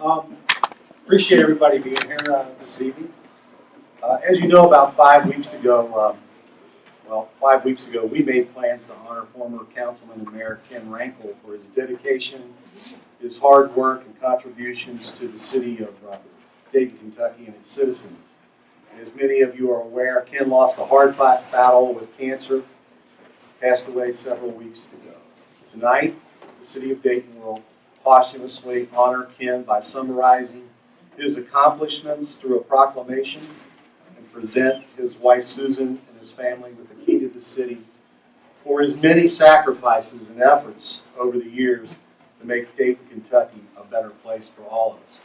Appreciate everybody being here this evening. As you know, about 5 weeks ago, 5 weeks ago, we made plans to honor former Councilman and Mayor Ken Rankle for his dedication, his hard work, and contributions to the city of Dayton, Kentucky, and its citizens. As many of you are aware, Ken lost a hard-fought battle with cancer, passed away several weeks ago. Tonight, the city of Dayton will posthumously honor Ken by summarizing his accomplishments through a proclamation and present his wife Susan and his family with the key to the city for his many sacrifices and efforts over the years to make Dayton, Kentucky a better place for all of us.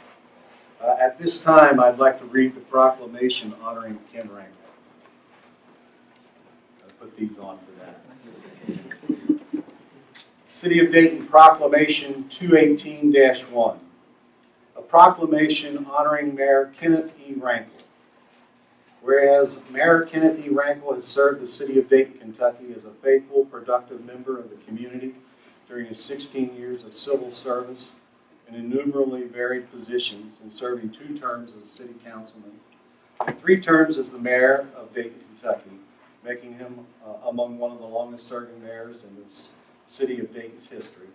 At this time, I'd like to read the proclamation honoring Ken Rankle. I'll put these on for that. City of Dayton Proclamation 218-1. A proclamation honoring Mayor Kenneth E. Rankle. Whereas Mayor Kenneth E. Rankle has served the city of Dayton, Kentucky as a faithful, productive member of the community during his 16 years of civil service in innumerably varied positions, and serving 2 terms as a city councilman and 3 terms as the mayor of Dayton, Kentucky, making him among one of the longest-serving mayors in this city of Dayton's history.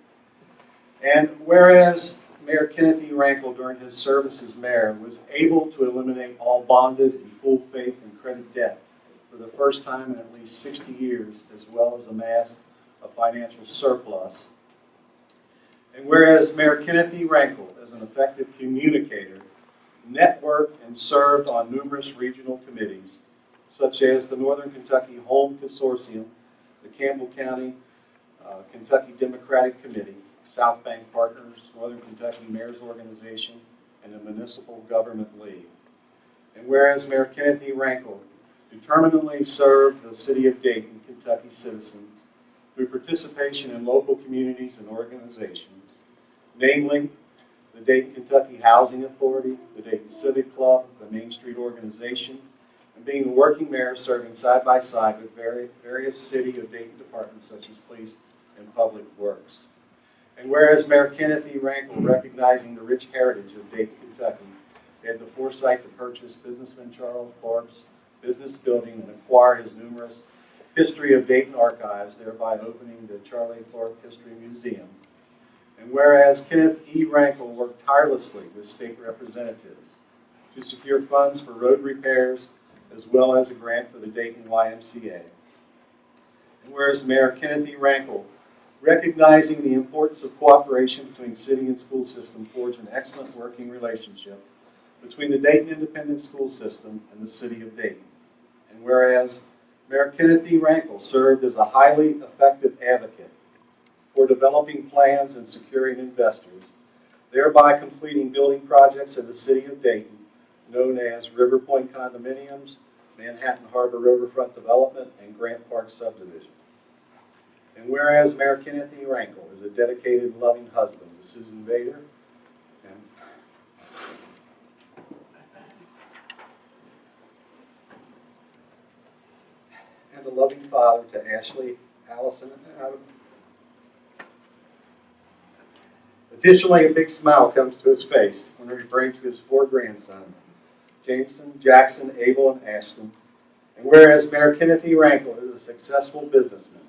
And whereas Mayor Kenneth E. Rankle, during his service as mayor, was able to eliminate all bonded and full faith and credit debt for the first time in at least 60 years, as well as amass a financial surplus. And whereas Mayor Kenneth E. Rankle, as an effective communicator, networked and served on numerous regional committees, such as the Northern Kentucky Home Consortium, the Campbell County Kentucky Democratic Committee, South Bank Partners, Northern Kentucky Mayor's Organization, and the Municipal Government League. And whereas Mayor Kenneth E. Rankle determinedly served the city of Dayton, Kentucky citizens through participation in local communities and organizations, namely the Dayton, Kentucky Housing Authority, the Dayton Civic Club, the Main Street Organization, and being a working mayor serving side by side with various city of Dayton departments such as police and public works. And whereas Mayor Kenneth E. Rankle, recognizing the rich heritage of Dayton, Kentucky, had the foresight to purchase businessman Charles Thorpe's business building and acquire his numerous History of Dayton archives, thereby opening the Charlie Thorpe History Museum. And whereas Kenneth E. Rankle worked tirelessly with state representatives to secure funds for road repairs, as well as a grant for the Dayton YMCA. And whereas Mayor Kenneth E. Rankle, recognizing the importance of cooperation between city and school system, forged an excellent working relationship between the Dayton Independent School System and the city of Dayton. And whereas Mayor Kenneth E. Rankle served as a highly effective advocate for developing plans and securing investors, thereby completing building projects in the city of Dayton, known as River Point Condominiums, Manhattan Harbor Riverfront Development, and Grant Park Subdivision. And whereas Mayor Kenneth E. Rankle is a dedicated and loving husband to Susan Vader, and a loving father to Ashley, Allison, and Adam. Additionally, a big smile comes to his face when referring to his 4 grandsons, Jameson, Jackson, Abel, and Ashton. And whereas Mayor Kenneth E. Rankle is a successful businessman,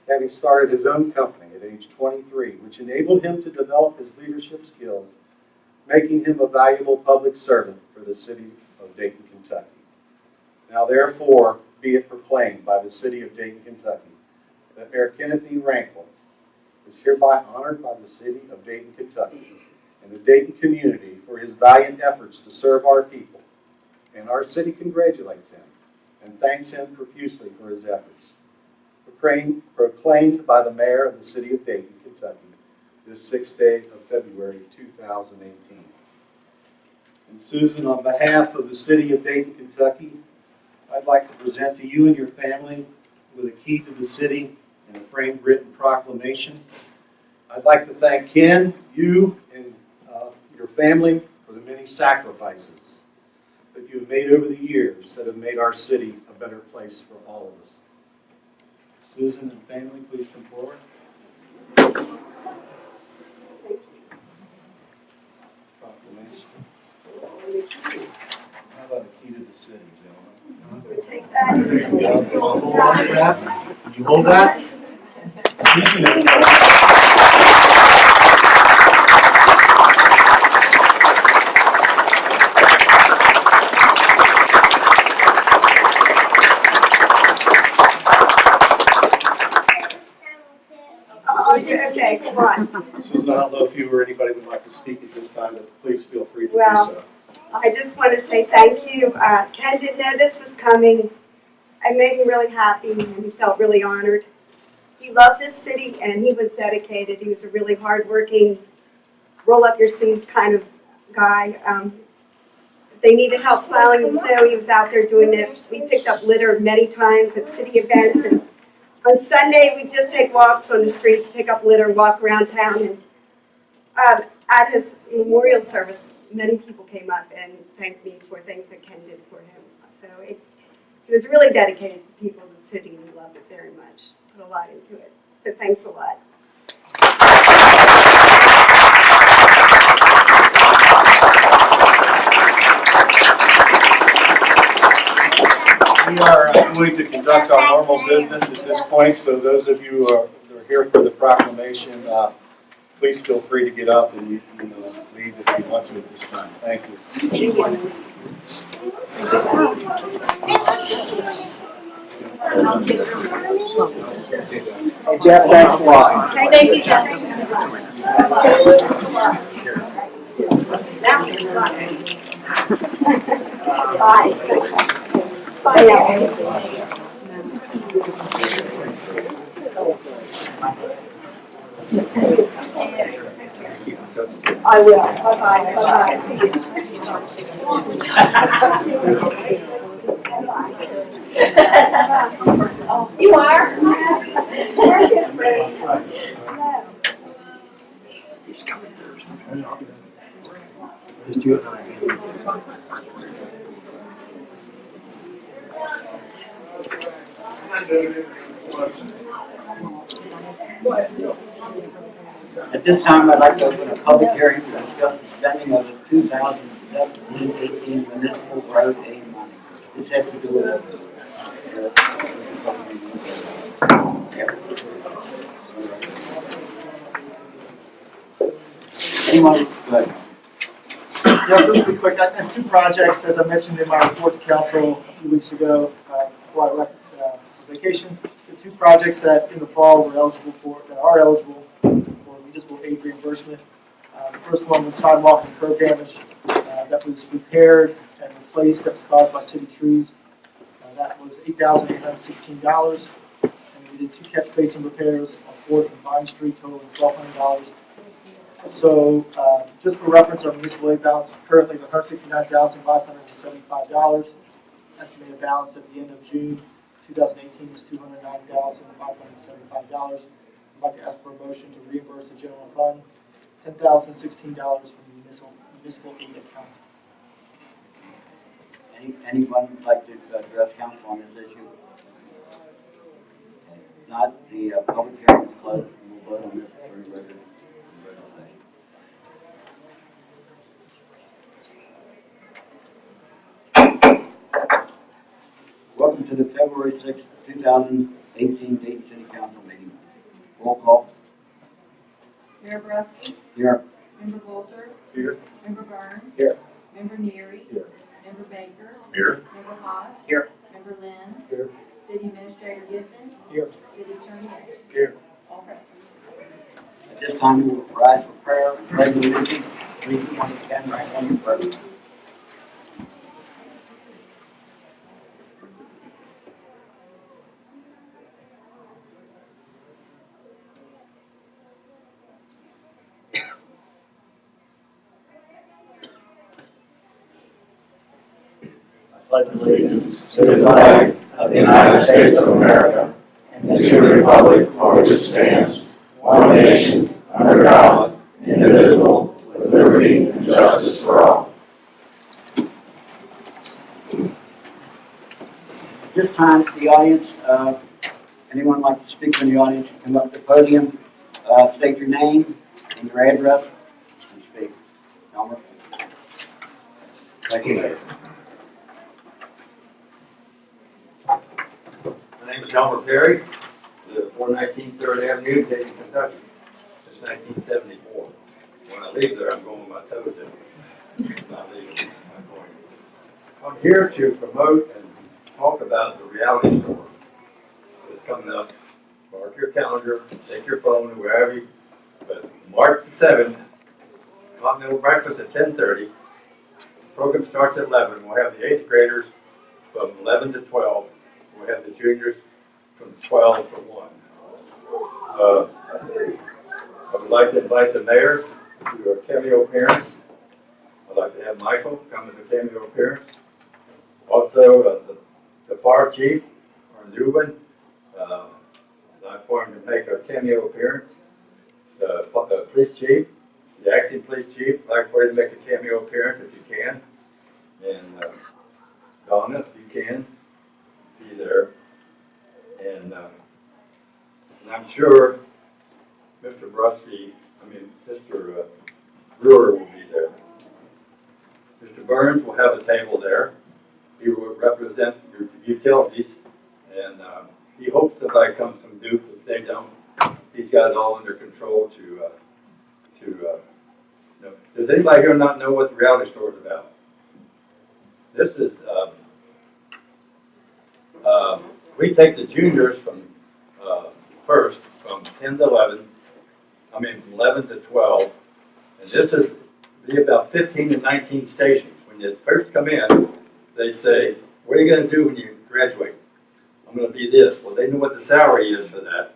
having started his own company at age 23, which enabled him to develop his leadership skills, making him a valuable public servant for the city of Dayton, Kentucky. Now therefore be it proclaimed by the city of Dayton, Kentucky, that Mayor Kenneth E. Rankle is hereby honored by the city of Dayton, Kentucky, and the Dayton community for his valiant efforts to serve our people. And our city congratulates him and thanks him profusely for his efforts. Proclaimed by the mayor of the city of Dayton, Kentucky, this 6th day of February 2018. And Susan, on behalf of the city of Dayton, Kentucky, I'd like to present to you and your family with a key to the city and a framed written proclamation. I'd like to thank Ken, you, and your family for the many sacrifices that you've made over the years that have made our city a better place for all of us. Susan and family, please come forward. hold on to that. Can you hold that? Speaking of Okay, come on. Susan, I don't know if you or anybody would like to speak at this time, but please feel free to do Well, so. I just want to say thank you. Ken didn't know this was coming. I made him really happy and he felt really honored. He loved this city and he was dedicated. He was a really hardworking, roll up your sleeves kind of guy. If they needed help plowing the snow, he was out there doing it. We picked up litter many times at city events, and on Sunday we'd just take walks on the street, pick up litter, walk around town. And at his memorial service, many people came up and thanked me for things that Ken did for him. So he was really dedicated to people in the city, and he loved it very much. Put a lot into it. So thanks a lot. We are going to conduct our normal business at this point, so those of you who are here for the proclamation, please feel free to get up and you can leave if you want to at this time. Thank you. Hey, Jeff, thanks a lot. Thank you, Jeff. That was fun. Bye. I will. Bye-bye. Bye-bye. See you. You are? He's coming Thursday. Just you and I. At this time, I'd like to open a public hearing to discuss the spending of the 2017-18 municipal road aid money. This has to do with anyone, go ahead. Yes, this will be quick. I have two projects, as I mentioned in my report to council a few weeks ago, before I left vacation. The two projects that in the fall are eligible for municipal aid reimbursement. The first one was sidewalk and curb damage that was repaired and replaced that was caused by city trees. That was $8,816. And we did two catch basin repairs on 4th and Vine Street, totaling $1,200. So, just for reference, our municipal aid balance currently is $169,575. Estimated balance at the end of June 2018 is $209,575. I'd like to ask for a motion to reimburse the general fund $10,016 from the municipal aid account. Anyone would like to address council on this issue? If not, the public hearing is closed, and we'll vote on this for regular session. Welcome to the February 6th, 2018 Dayton City Council meeting. Roll call. Mayor Brusky. Here. Member Bolter. Here. Member Burns. Here. Member Neary. Here. Member Baker. Here. Member Haas. Here. Member Lynn. Here. City Administrator Giffen. Here. City Attorney Hayes. Here. All present. At this time, we will rise for prayer. Pledge allegiance. Please join the stand right on your prayer. Pledge allegiance to the flag of the United States of America and to the republic for which it stands, one nation, under God, indivisible, with liberty and justice for all. At this time, the audience, anyone like to speak from the audience, can come up to the podium, state your name and your address, and speak. Elmer? Thank you, Mayor. Delmer Perry, live 419 3rd Avenue, Dayton, Kentucky, since 1974. When I leave there, I'm going with my toes in. Not leaving, I'm going. I'm here to promote and talk about the reality store that's coming up. Mark your calendar, take your phone, wherever you, but March the 7th, continental breakfast at 10:30. Program starts at 11. We'll have the 8th graders from 11 to 12. We'll have the juniors from 12 to 1. I would like to invite the mayor to a cameo appearance. I'd like to have Michael come as a cameo appearance. Also, the fire chief, our new one, I'd like for him to make a cameo appearance. The police chief, the acting police chief, I'd like for you to make a cameo appearance if you can. And Donna, if you can, be there. And I'm sure Mr. Brewer will be there. Mr. Burns will have a table there. He will represent your utilities. And he hopes somebody comes from Duke. If they don't, he's got it all under control to know. Does anybody here not know what the reality store is about? This is, we take the juniors from first, from 10 to 11, from 11 to 12, and this is be about 15 to 19 stations. When you first come in, they say, what are you going to do when you graduate? I'm going to be this. Well, they know what the salary is for that.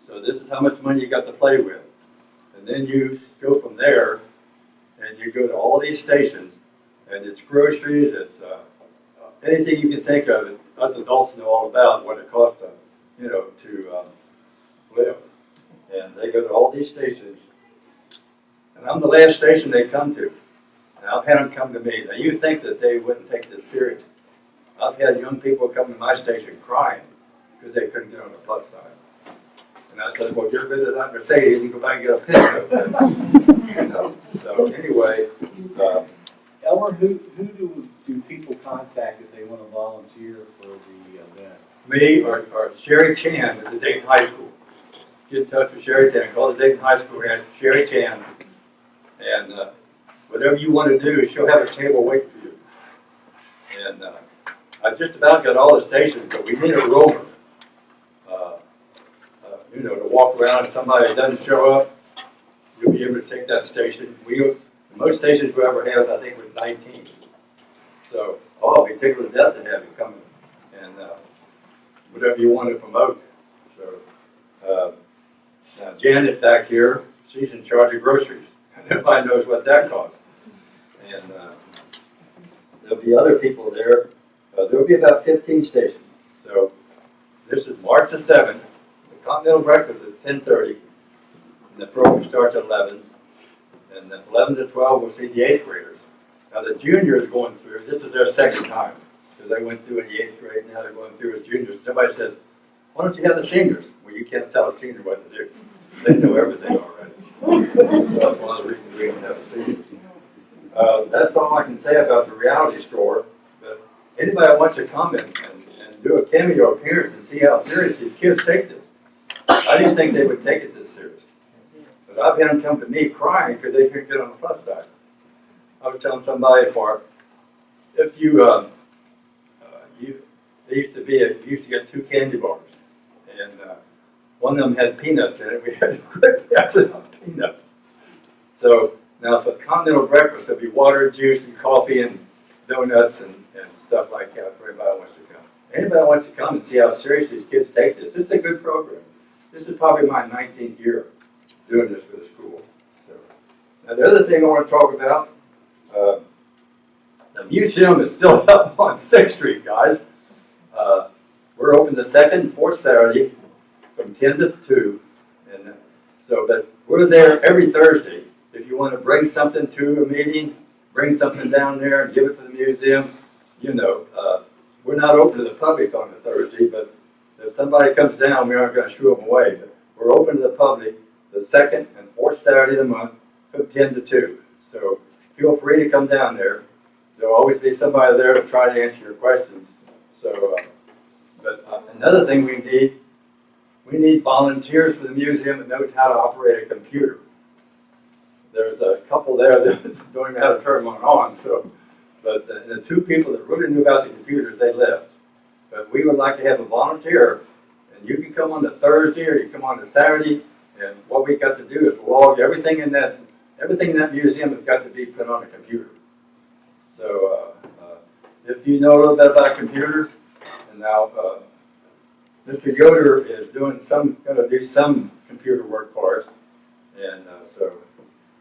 So this is how much money you got to play with. And then you go from there, and you go to all these stations, and it's groceries, it's anything you can think of. Us adults know all about what it costs to live. And they go to all these stations, and I'm the last station they come to. And I've had them come to me. Now you think that they wouldn't take this serious. I've had young people come to my station crying because they couldn't get on the plus side. And I said, well, get rid of that Mercedes and go back and get a pickup. So anyway, Elmer, who do people contact if they want to volunteer for the event? me or Sherry Chan at the Dayton High School. Get in touch with Sherry Chan. Call the Dayton High School and Sherry Chan. And whatever you want to do, she'll have a table wait for you. And I just about got all the stations, but we need a rover. To walk around. If somebody doesn't show up, you'll be able to take that station. Most stations we ever have, I think, was 19. So, I'll be tickled to death to have you come and whatever you want to promote. So, now Janet back here, she's in charge of groceries. Everybody knows what that costs. And there'll be other people there. There'll be about 15 stations. So, this is March the 7th. Continental breakfast at 10:30, and the program starts at 11. And then 11 to 12, we'll see the 8th graders. Now the juniors going through, this is their second time, because they went through in the 8th grade, now they're going through as juniors. Somebody says, why don't you have the seniors? Well, you can't tell a senior what to do. They know everything already. So that's one of the reasons we don't have the seniors. That's all I can say about the reality store. But anybody that wants to come and do a cameo appearance and see how serious these kids take this. I didn't think they would take it this serious. But I've had them come to me crying because they couldn't get on the plus side. I was telling somebody if you, they used to get 2 candy bars. And one of them had peanuts in it. We had to quit passing on peanuts. So now for the continental breakfast, there'll be water, juice, and coffee, and donuts, and stuff like that for anybody who wants to come. Anybody wants to come and see how serious these kids take this. This is a good program. This is probably my 19th year doing this for the school. So, now the other thing I want to talk about, the museum is still up on 6th Street, guys. We're open the 2nd and 4th Saturday from 10 to 2. And but we're there every Thursday. If you want to bring something to a meeting, bring something down there and give it to the museum. We're not open to the public on a Thursday, but if somebody comes down, we aren't going to shoo them away. But we're open to the public the 2nd and 4th Saturday of the month from 10 to 2. So feel free to come down there. There'll always be somebody there to try to answer your questions. So, and Another thing we need volunteers for the museum that knows how to operate a computer. There's a couple there that don't even know how to turn one on, so, but the two people that really knew about the computers, they left. But we would like to have a volunteer, and you can come on a Thursday or you come on a Saturday, and what we got to do is log everything in that museum has got to be put on a computer. So if you know a little bit about computers, and now Mr. Yoder is going to do some computer work for us, and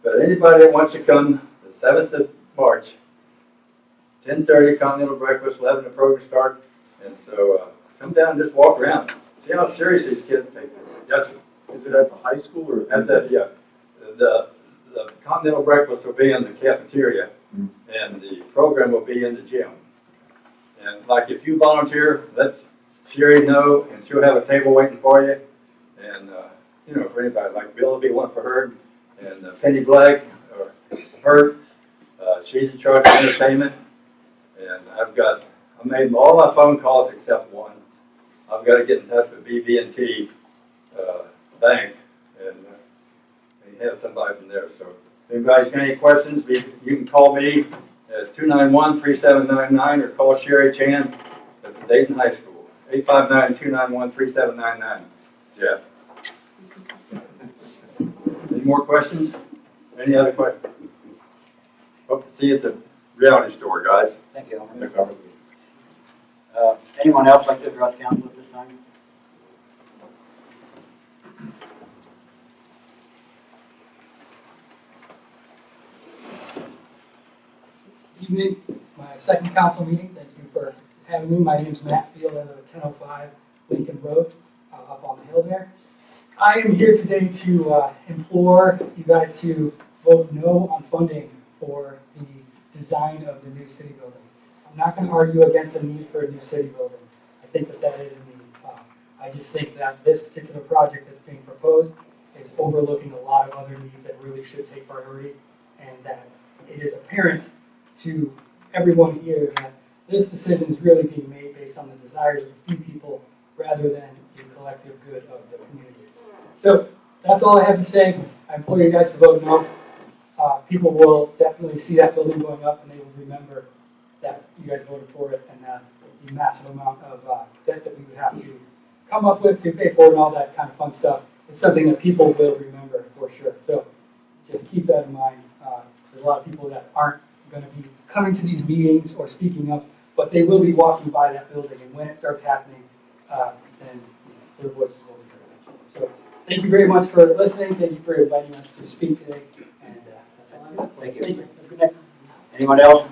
but anybody that wants to come, the 7th of March, 10:30 continental breakfast, 11 the program starts, and so come down and just walk around, see how serious these kids take this. Yes, sir. Is it at the high school or? At the continental breakfast will be in the cafeteria, and the program will be in the gym. And like if you volunteer, let Sherry know, and she'll have a table waiting for you. And for anybody, like Bill will be one for her, and Penny Black or her, she's in charge of entertainment. And I made all my phone calls except one. I've got to get in touch with BB&T Bank and have somebody from there. So if anybody's got any questions, you can call me at 291-3799 or call Sherry Chan at the Dayton High School, 859-291-3799. Jeff. Any more questions? Any other questions? Hope to see you at the reality store, guys. Thank you. Next time. Anyone else like to address council at this time? Evening, it's my second council meeting. Thank you for having me. My name is Matt Field. I live at 1005 Lincoln Road, up on the hill there. I am here today to implore you guys to vote no on funding for the design of the new city building. I'm not going to argue against the need for a new city building. I think that is a need. I just think that this particular project that's being proposed is overlooking a lot of other needs that really should take priority, and that it is apparent to everyone here that this decision is really being made based on the desires of a few people rather than the collective good of the community. So that's all I have to say. I implore you guys to vote no. People will definitely see that building going up, and they will remember that you guys voted for it, and the massive amount of debt that we would have to come up with to pay for it and all that kind of fun stuff. It's something that people will remember for sure. So just keep that in mind. There's a lot of people that aren't going to be coming to these meetings or speaking up, but they will be walking by that building, and when it starts happening, then their voices will be heard. So thank you very much for listening. Thank you for inviting us to speak today, and that's all I got. Thank you. Thank you. Have a good night. Anyone else?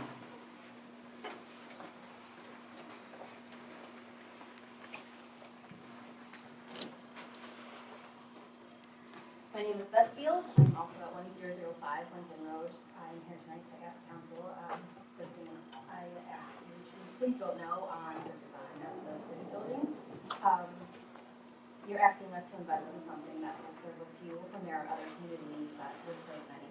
My name is Beth Field. I'm also at 1005 Lincoln Road. I'm here tonight to ask council, first thing I ask you to please vote no on the design of the city building. You're asking us to invest in something that will serve a few, and there are other community needs that would serve many.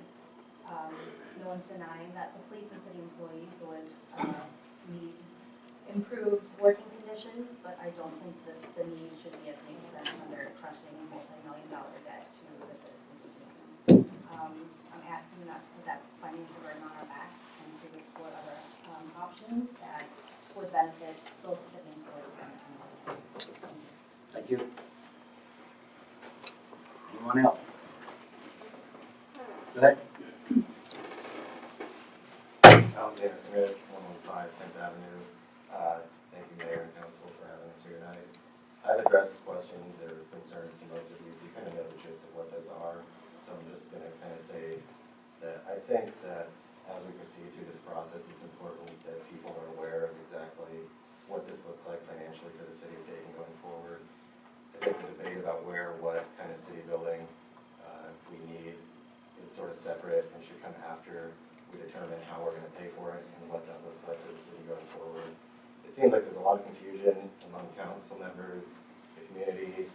No one's denying that the police and city employees would need improved working conditions, but I don't think that the need should be at the expense under crushing multi-million-dollar debt to the citizens of Dayton. I'm asking you not to put that financial burden on our back and to explore other options that would benefit both the city employees and the community. Thank you. Anyone else? Go ahead. Alexander Smith, 115 10th Avenue. Thank you, Mayor and Council, for having us here tonight. I've addressed questions or concerns to most of you, so you kind of know the gist of what those are. So I'm just going to kind of say that I think that as we proceed through this process, it's important that people are aware of exactly what this looks like financially for the city of Dayton going forward. I think the debate about what kind of city building we need is sort of separate and should come after we determine how we're going to pay for it and what that looks like for the city going forward. It seems like there's a lot of confusion among council members, the community,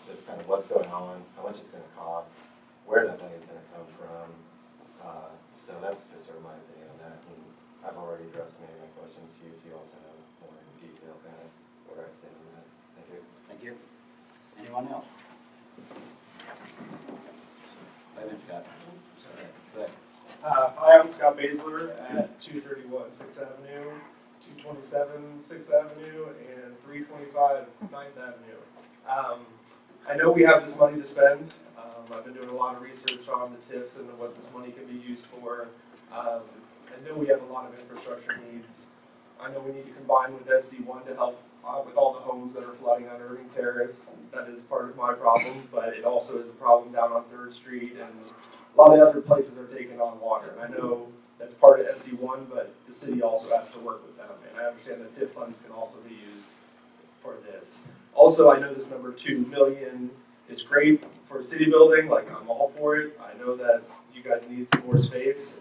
just kind of what's going on, how much it's going to cost, where that money is going to come from. So that's just sort of my opinion on that. And I've already addressed many of my questions to you, so you also know more in detail kind of where I stand on that. Thank you. Thank you. Anyone else? Wait a minute, Scott. Go ahead. Hi, I'm Scott Basler at 231 6th Avenue, 227 6th Avenue, and 325 9th Avenue. I know we have this money to spend. I've been doing a lot of research on the TIFs and what this money can be used for. I know we have a lot of infrastructure needs. I know we need to combine with SD1 to help with all the homes that are flooding on Irving Terrace. That is part of my problem, but it also is a problem down on 3rd Street, and a lot of other places are taking on water. And I know that's part of SD1, but the city also has to work with them. And I understand that TIF funds can also be used for this. Also, I know this number 2 million is great for a city building. Like, I'm all for it. I know that you guys need some more space.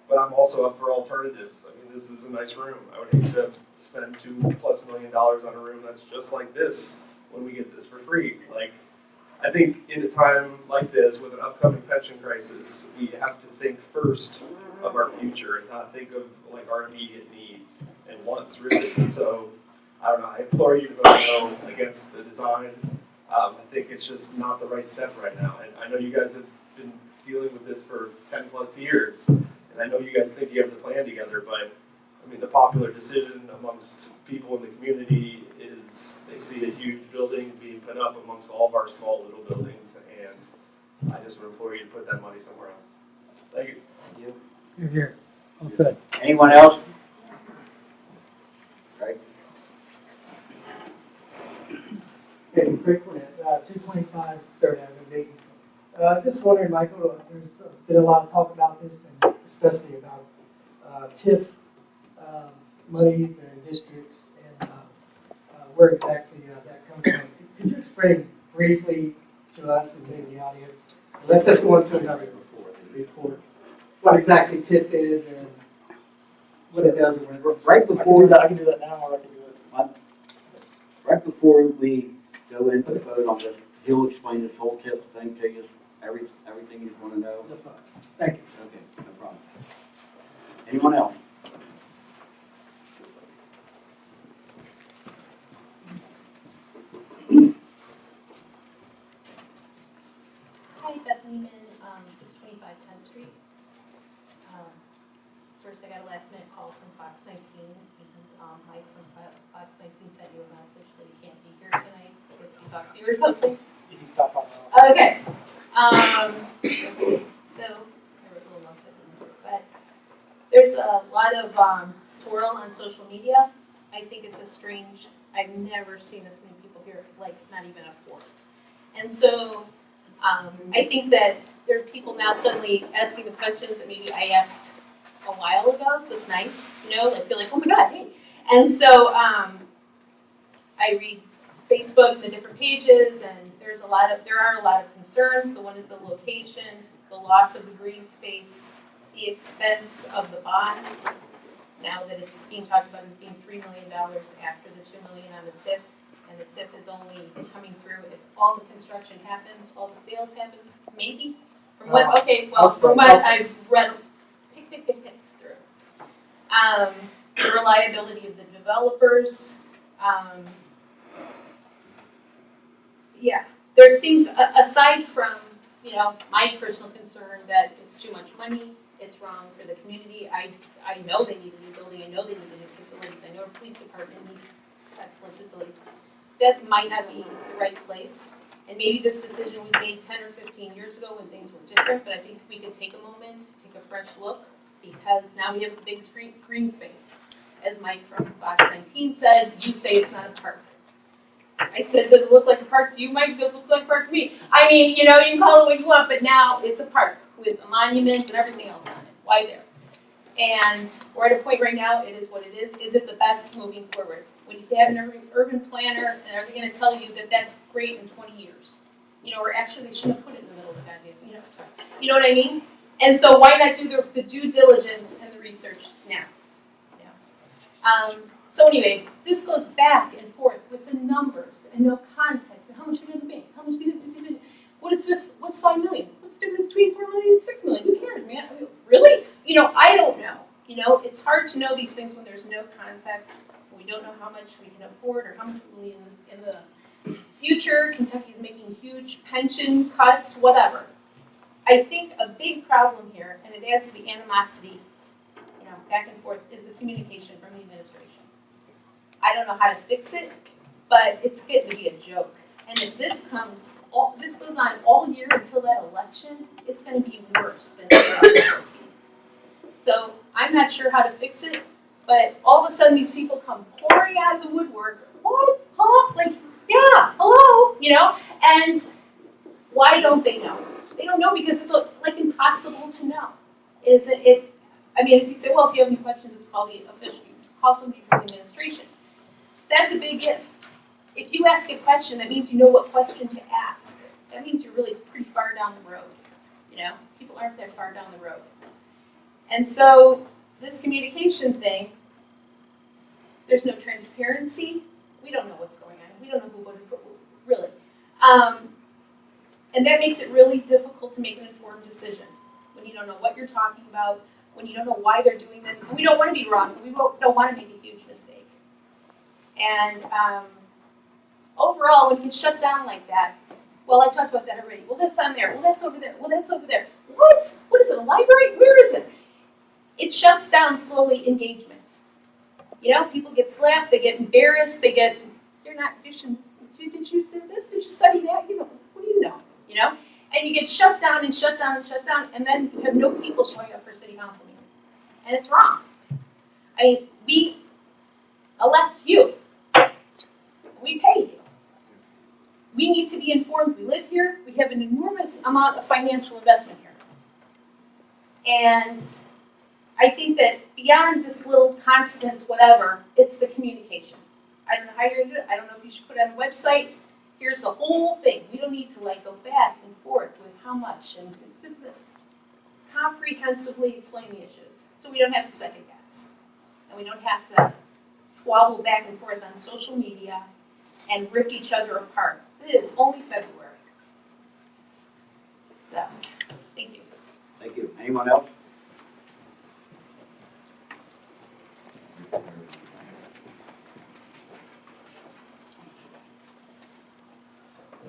But I'm also up for alternatives. I mean, this is a nice room. I would hate to spend $2+ million on a room that's just like this when we get this for free. Like, I think in a time like this, with an upcoming pension crisis, we have to think first of our future and not think of like our immediate needs and wants, really. So, I don't know. I implore you to vote no against the design. I think it's just not the right step right now. And I know you guys have been dealing with this for 10+ years. And I know you guys think you have the plan together, but I mean, the popular decision amongst people in the community is they see a huge building being put up amongst all of our small little buildings, and I just would implore you to put that money somewhere else. Thank you. Thank you. You're here. All set. Anyone else? Right. Hey, quick one, 225 3rd Avenue, Dayton. Just wondering, Michael, there's been a lot of talk about this, and especially about TIF monies and districts, and where exactly that comes from. Could you explain briefly to us and maybe the audience, let's just go into another report, what exactly TIF is and what it does? And when Right I can do before that. I can do that now, or I can do it. Right before we go into the vote on this, he'll explain this whole TIF thing to you, everything you want to know. Thank you. Okay, no problem. Anyone else? Hi, Beth Lehman, 625 10th Street. First, I got a last minute call from Fox 19, and Mike from Fox 19 sent you a message that he can't be here tonight, because he talked to you or something. You can stop on that. Okay. Let's see. So, I wrote a little notes I didn't do, but there's a lot of swirl on social media. I think it's a strange, I've never seen this many people here, like not even a fourth. And so, I think that there are people now suddenly asking the questions that maybe I asked a while ago, so it's nice, you know, I feel like, oh my God, hey. And so, I read Facebook, the different pages, and there are a lot of concerns. The one is the location, the loss of the green space, the expense of the bond. Now that it's being talked about as being $3 million after the $2 million on the TIF, and the TIF is only coming through if all the construction happens, all the sales happens, maybe. From what I've read, pick through. The reliability of the developers. Yeah, there seems, aside from, you know, my personal concern that it's too much money, it's wrong for the community. I know they need a new building, I know they need new facilities, I know our police department needs excellent facilities. That might not be the right place. And maybe this decision was made 10 or 15 years ago when things were different, but I think we could take a moment to take a fresh look, because now we have a big green space. As Mike from Fox 19 said, you say it's not a park. I said, does it look like a park to you, Mike? Does it look like a park to me? I mean, you know, you can call it what you want, but now it's a park with a monument and everything else on it. Why there? And we're at a point right now, it is what it is. Is it the best moving forward? When you have an urban planner, and are they going to tell you that that's great in 20 years? You know, or actually they should have put it in the middle of the goddamn, you know what I mean? And so why not do the due diligence and the research now? So anyway, this goes back and forth with the numbers and no context and how much they're going to make, how much they're going to do. What's 5 million? What's the difference between 4 million and 6 million? Who cares, man? I mean, really? You know, I don't know. You know, it's hard to know these things when there's no context, when don't know how much we can afford or how much we'll need in the future. Kentucky's making huge pension cuts, whatever. I think a big problem here, and it adds to the animosity, back and forth, is the communication from the administration. I don't know how to fix it, but it's getting to be a joke. And if this goes on all year until that election, it's going to be worse than 2014. So I'm not sure how to fix it, but all of a sudden these people come pouring out of the woodwork. What? Huh? Like, yeah, hello, and why don't they know? They don't know because it's like impossible to know. I mean, if you say, well, if you have any questions, just call the official, call somebody from the administration. That's a big if. If you ask a question, that means you know what question to ask. That means you're really pretty far down the road. People aren't that far down the road. And so this communication thing, there's no transparency. We don't know what's going on. We don't know who voted for who, really. And that makes it really difficult to make an informed decision when you don't know what you're talking about, when you don't know why they're doing this. And we don't want to be wrong. We don't want to make a huge mistake. And overall, when you get shut down like that, well, I talked about that already. Well, that's on there. Well, that's over there. Well, that's over there. What? What is it, a library? Where is it? It shuts down slowly engagement. People get slapped, they get embarrassed, you're not, did you do this? Did you study that? What do you know? And you get shut down and shut down and shut down, and then you have no people showing up for city council meetings. And it's wrong. I mean, we elect you. We pay you. We need to be informed. We live here. We have an enormous amount of financial investment here. And I think that beyond this little constant whatever, it's the communication. I don't know how you're going to do it. I don't know if you should put it on the website. Here's the whole thing. We don't need to go back and forth with how much and comprehensively explain the issues. So we don't have to second guess. And we don't have to squabble back and forth on social media and rip each other apart. It is only February. So, thank you. Thank you. Anyone else?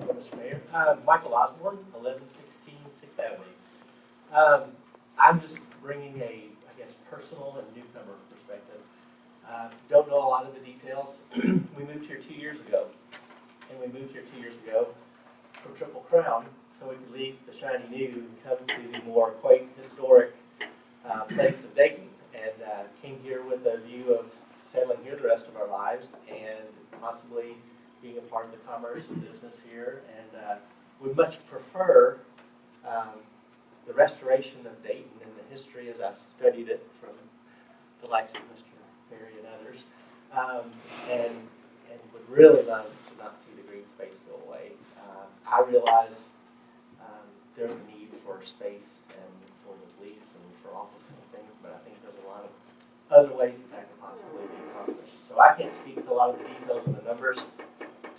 Mr. Mayor. Michael Osborne, 1116 6th Avenue. I'm just bringing a, personal and newcomer perspective. Don't know a lot of the details. We moved here 2 years ago. And we moved here 2 years ago from Triple Crown so we could leave the shiny new and come to the more quaint, historic place of Dayton. And came here with a view of settling here the rest of our lives and possibly being a part of the commerce and business here, and would much prefer the restoration of Dayton and the history as I've studied it from the likes of Mr. Perry and others, and would really love to not see the green space go away. I realize there's a need for space and for the police and for offices and things, but I think there's a lot of other ways that could possibly be accomplished. So I can't speak to a lot of the details and the numbers.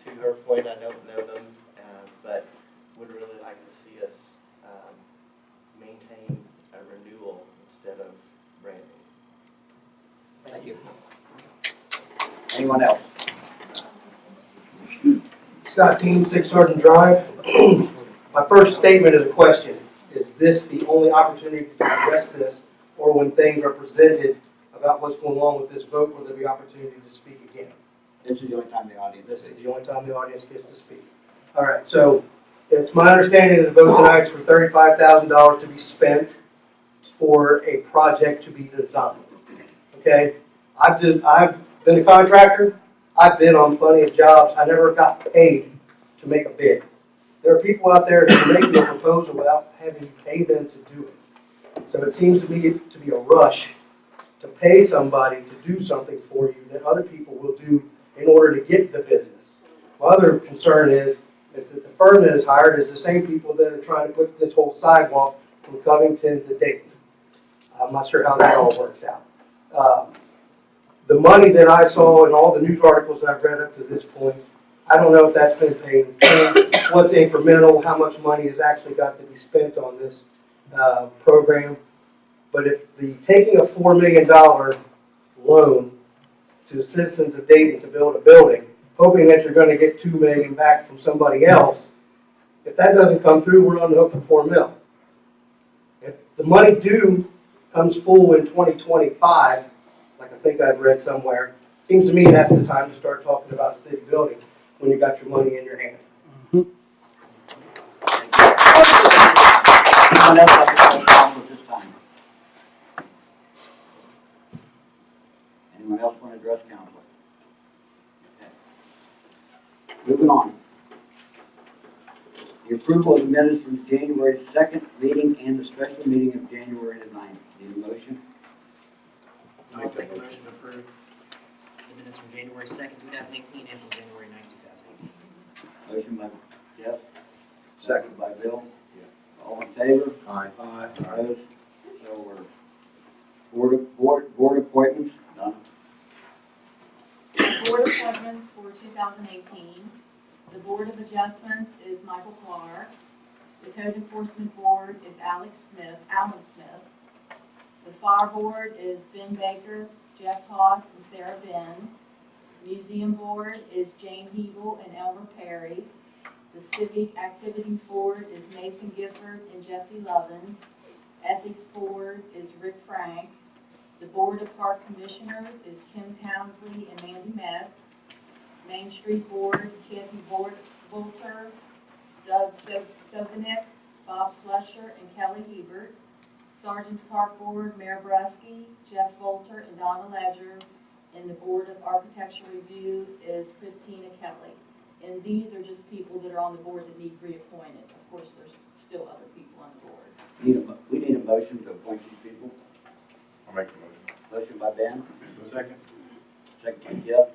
To her point, I don't know them, but would really like to see us maintain a renewal instead of branding. Thank you. Anyone else? Scott Dean, 6 Sergeant Drive. My first statement is a question. Is this the only opportunity to address this, or when things are presented about what's going on with this vote, will there be opportunity to speak again? This is the only time the audience. This is the only time the audience gets to speak. All right, so it's my understanding that the vote tonight is for $35,000 to be spent for a project to be designed. Okay? I've been a contractor. I've been on plenty of jobs. I never got paid to make a bid. There are people out there who are making a proposal without having you pay them to do it. So it seems to me to be a rush to pay somebody to do something for you that other people will do in order to get the business. My other concern is that the firm that is hired is the same people that are trying to put this whole sidewalk from Covington to Dayton. I'm not sure how that all works out. The money that I saw in all the news articles I've read up to this point, I don't know if that's been paid, what's incremental, how much money has actually got to be spent on this program. But if taking a $4 million loan to the citizens of Dayton to build a building, hoping that you're gonna get $2 million back from somebody else. If that doesn't come through, we're on the hook for $4 million. If the money due comes full in 2025, like I think I've read somewhere, seems to me that's the time to start talking about a city building, when you got your money in your hand. Anyone else like to address council at this time? Anyone else want to address council? Okay. Moving on. The approval of the minutes from the January 2nd meeting and the special meeting of January the 9th. Need a motion? I'll make a motion to approve the minutes from January 2nd, 2018 and from January 9th, 2018. Motion by Jeff. Second. By Bill. All in favor? Aye. Opposed? So ordered. Board appointments, none. Board appointments for 2018. The Board of Adjustments is Michael Clark. The Code Enforcement Board is Alan Smith. The Fire Board is Ben Baker, Jeff Haas, and Sarah Ben. Museum Board is Jane Hebel and Elmer Perry. The Civic Activities Board is Nathan Gifford and Jesse Lovins. Ethics Board is Rick Frank. The Board of Park Commissioners is Kim Townsley and Mandy Metz. Main Street Board, Kathy Bolter, Doug Sovanik, Bob Slusher, and Kelly Hebert. Sergeant's Park Board, Mayor Brusky, Jeff Bolter, and Donna Ledger. And the Board of Architecture Review is Christina Kelly. And these are just people that are on the board that need reappointed. Of course, there's still other people on the board. We need a motion to appoint these people. I'll make the motion. Motion by Ben, Second. second by Jeff.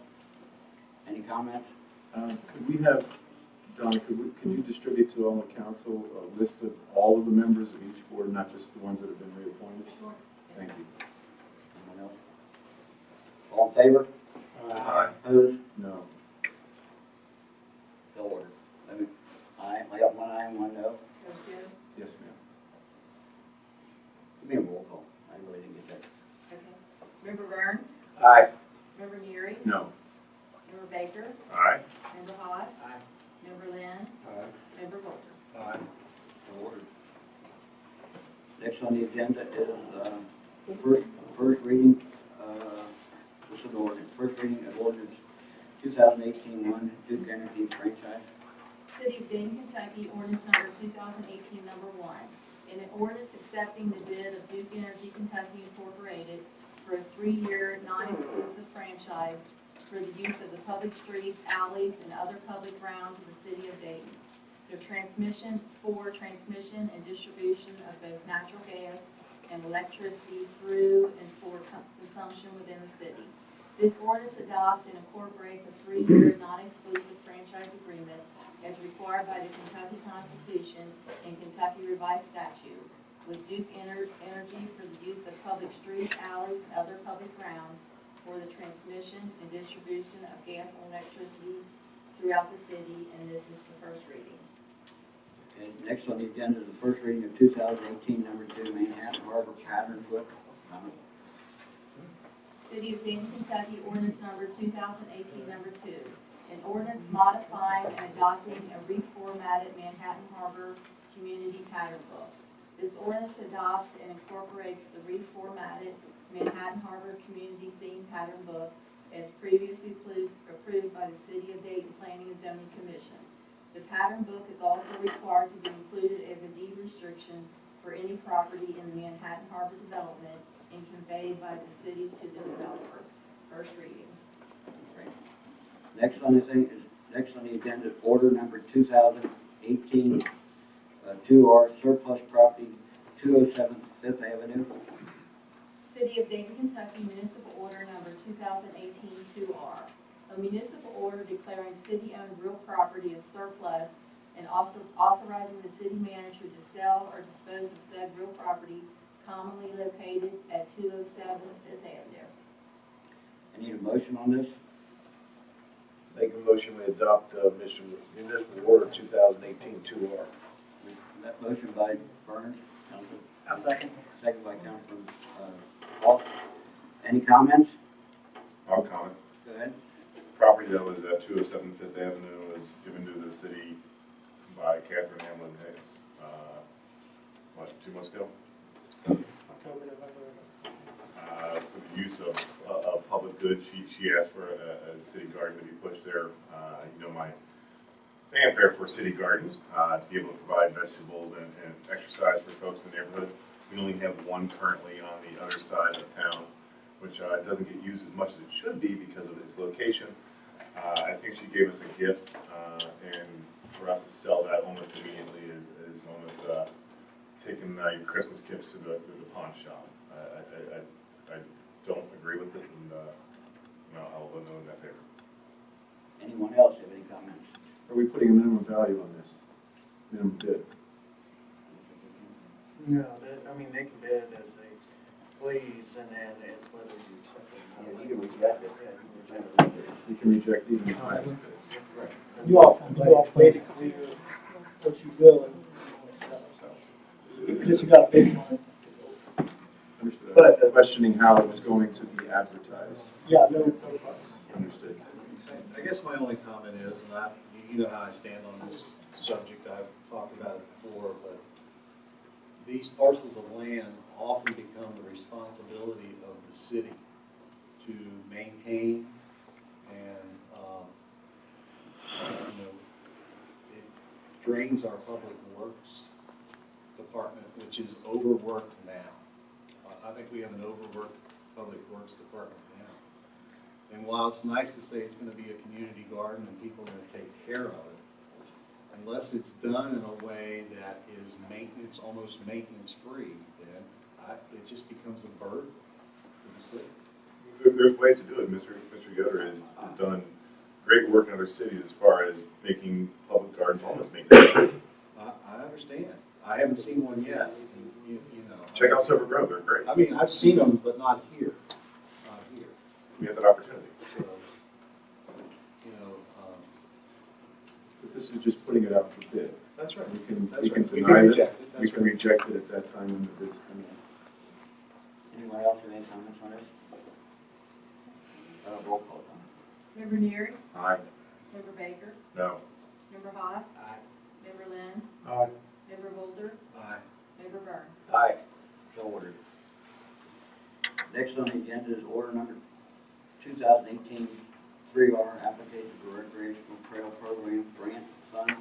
Any comments? Could we have, Donna, could you distribute to all the council a list of all of the members of each board, not just the ones that have been reappointed? Sure. Thank you. Anyone else? All in favor? Aye. Opposed? No. So ordered. I got one aye and one no. Those two. Yes, ma'am. Give me a roll call. I really didn't get that. Okay. Member Burns? Aye. Member Neary? No. Member Baker? Aye. Member Haas? Aye. Member Lynn? Aye. Member Bolter? Aye. So ordered. Next on the agenda is the first reading. This is an ordinance. First reading of ordinance 2018-1 Duke Energy franchise. City of Dayton, Kentucky, ordinance number 2018, number 1. In an ordinance accepting the bid of Duke Energy Kentucky Incorporated for a 3-year non-exclusive franchise for the use of the public streets, alleys, and other public grounds of the city of Dayton. The transmission and distribution of both natural gas and electricity through and for consumption within the city. This ordinance adopts and incorporates a 3-year non-exclusive franchise agreement as required by the Kentucky Constitution and Kentucky Revised Statute with Duke Energy for the use of public streets, alleys, and other public grounds for the transmission and distribution of gas and electricity throughout the city, and this is the first reading. And next on the agenda is the first reading of 2018 number 2 Manhattan Harbor Pattern Book. City of Dayton, Kentucky, ordinance number 2018, number 2. An ordinance modifying and adopting a reformatted Manhattan Harbor Community Pattern Book. This ordinance adopts and incorporates the reformatted Manhattan Harbor Community Theme Pattern Book as previously approved by the City of Dayton Planning and Zoning Commission. The pattern book is also required to be included as a deed restriction for any property in the Manhattan Harbor development and conveyed by the city to the developer. First reading. Next on the agenda is order number 2018 2R surplus property 207 Fifth Avenue. City of Dayton, Kentucky, municipal order number 2018-2R. A municipal order declaring city-owned real property as surplus and also authorizing the city manager to sell or dispose of said real property commonly located at 207 Fifth Avenue. I need a motion on this. Make a motion we adopt municipal order 2018-2R. That motion by Burns. I'll second. Second by Councilman Hall. Any comments? I'll comment. property that was at 207 Fifth Avenue was given to the city by Catherine Hamlin Hayes, what, 2 months ago? October, November. For the use of public goods. She asked for a city garden to be pushed there. You know, my fanfare for city gardens, to be able to provide vegetables and exercise for folks in the neighborhood. We only have one currently on the other side of town, which doesn't get used as much as it should be because of its location. I think she gave us a gift, and for us to sell that almost immediately is almost taking your Christmas gifts to the pawn shop. I don't agree with it, and I'll vote no in that favor. Anyone else have any comments? Are we putting a minimum value on this? Minimum bid? No, they can bid as they please, and then it's whether you accept it. You can reject it. You can reject even the highest bid. Right. You all made it clear what you will and won't accept, so. Just you got a baseline. Understood. But- I'm questioning how it was going to be advertised. Yeah, no price. Understood. I guess my only comment is, and you know how I stand on this subject, I've talked about it before, but these parcels of land often become the responsibility of the city to maintain and, it drains our public works department, which is overworked now. I think we have an overworked public works department now. And while it's nice to say it's going to be a community garden and people are going to take care of it, unless it's done in a way that is maintenance, almost maintenance free, then it just becomes a burden for the city. There's ways to do it. Mr. Yoder has done great work in other cities as far as making public gardens almost maintenance free. I understand. I haven't seen one yet. You know. Check out Silver Grove, they're great. I mean, I've seen them, but not here. Not here. We have that opportunity. So, But this is just putting it out for bid. that's right. We can That's right. deny it, reject it. we That's can right. reject it at that time when the bids come in. Anyone else have any comments on this? Roll call. Member Neary? Aye. Member Baker? No. Member Haas? Aye. Member Lynn? Aye. Member Boulder? Aye. Member Burns? Aye. So ordered. Next on the agenda is order number 2018 3R, application for recreational trail program grant funds.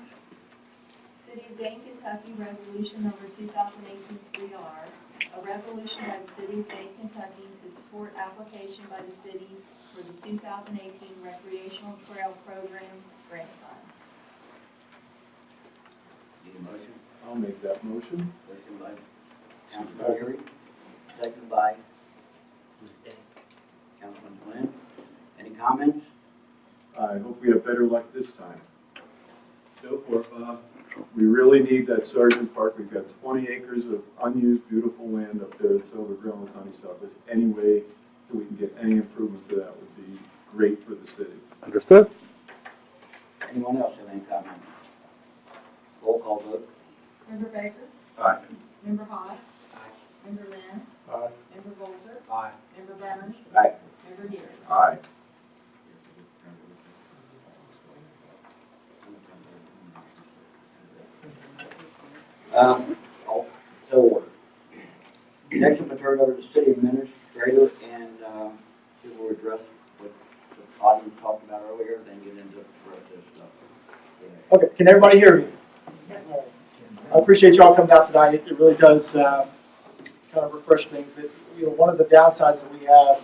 City of Dayton, Kentucky, resolution number 2018 3R. A resolution by the City of Dayton, Kentucky to support application by the city for the 2018 recreational trail program grant funds. Need a motion? I'll make that motion. Motion by Councilman Neary, second by Councilman Glenn. Any comments? I hope we have better luck this time. Go for it, Bob. We really need that Sergeant Park. We've got 20 acres of unused, beautiful land up there at Silver Grove and County South. If any way that we can get any improvement to that would be great for the city. Understood. Anyone else have any comments? Roll call vote. Member Baker? Aye. Member Haas? Aye. Member Lynn? Aye. Member Boulder? Aye. Member Burns? Aye. Member Neary? Aye. So ordered. Next up, I turn it over to the city administrator, and he will address what the audience talked about earlier, then get into the rest of this stuff. Okay, can everybody hear me? I appreciate y'all coming out tonight. It really does kind of refresh things. One of the downsides that we have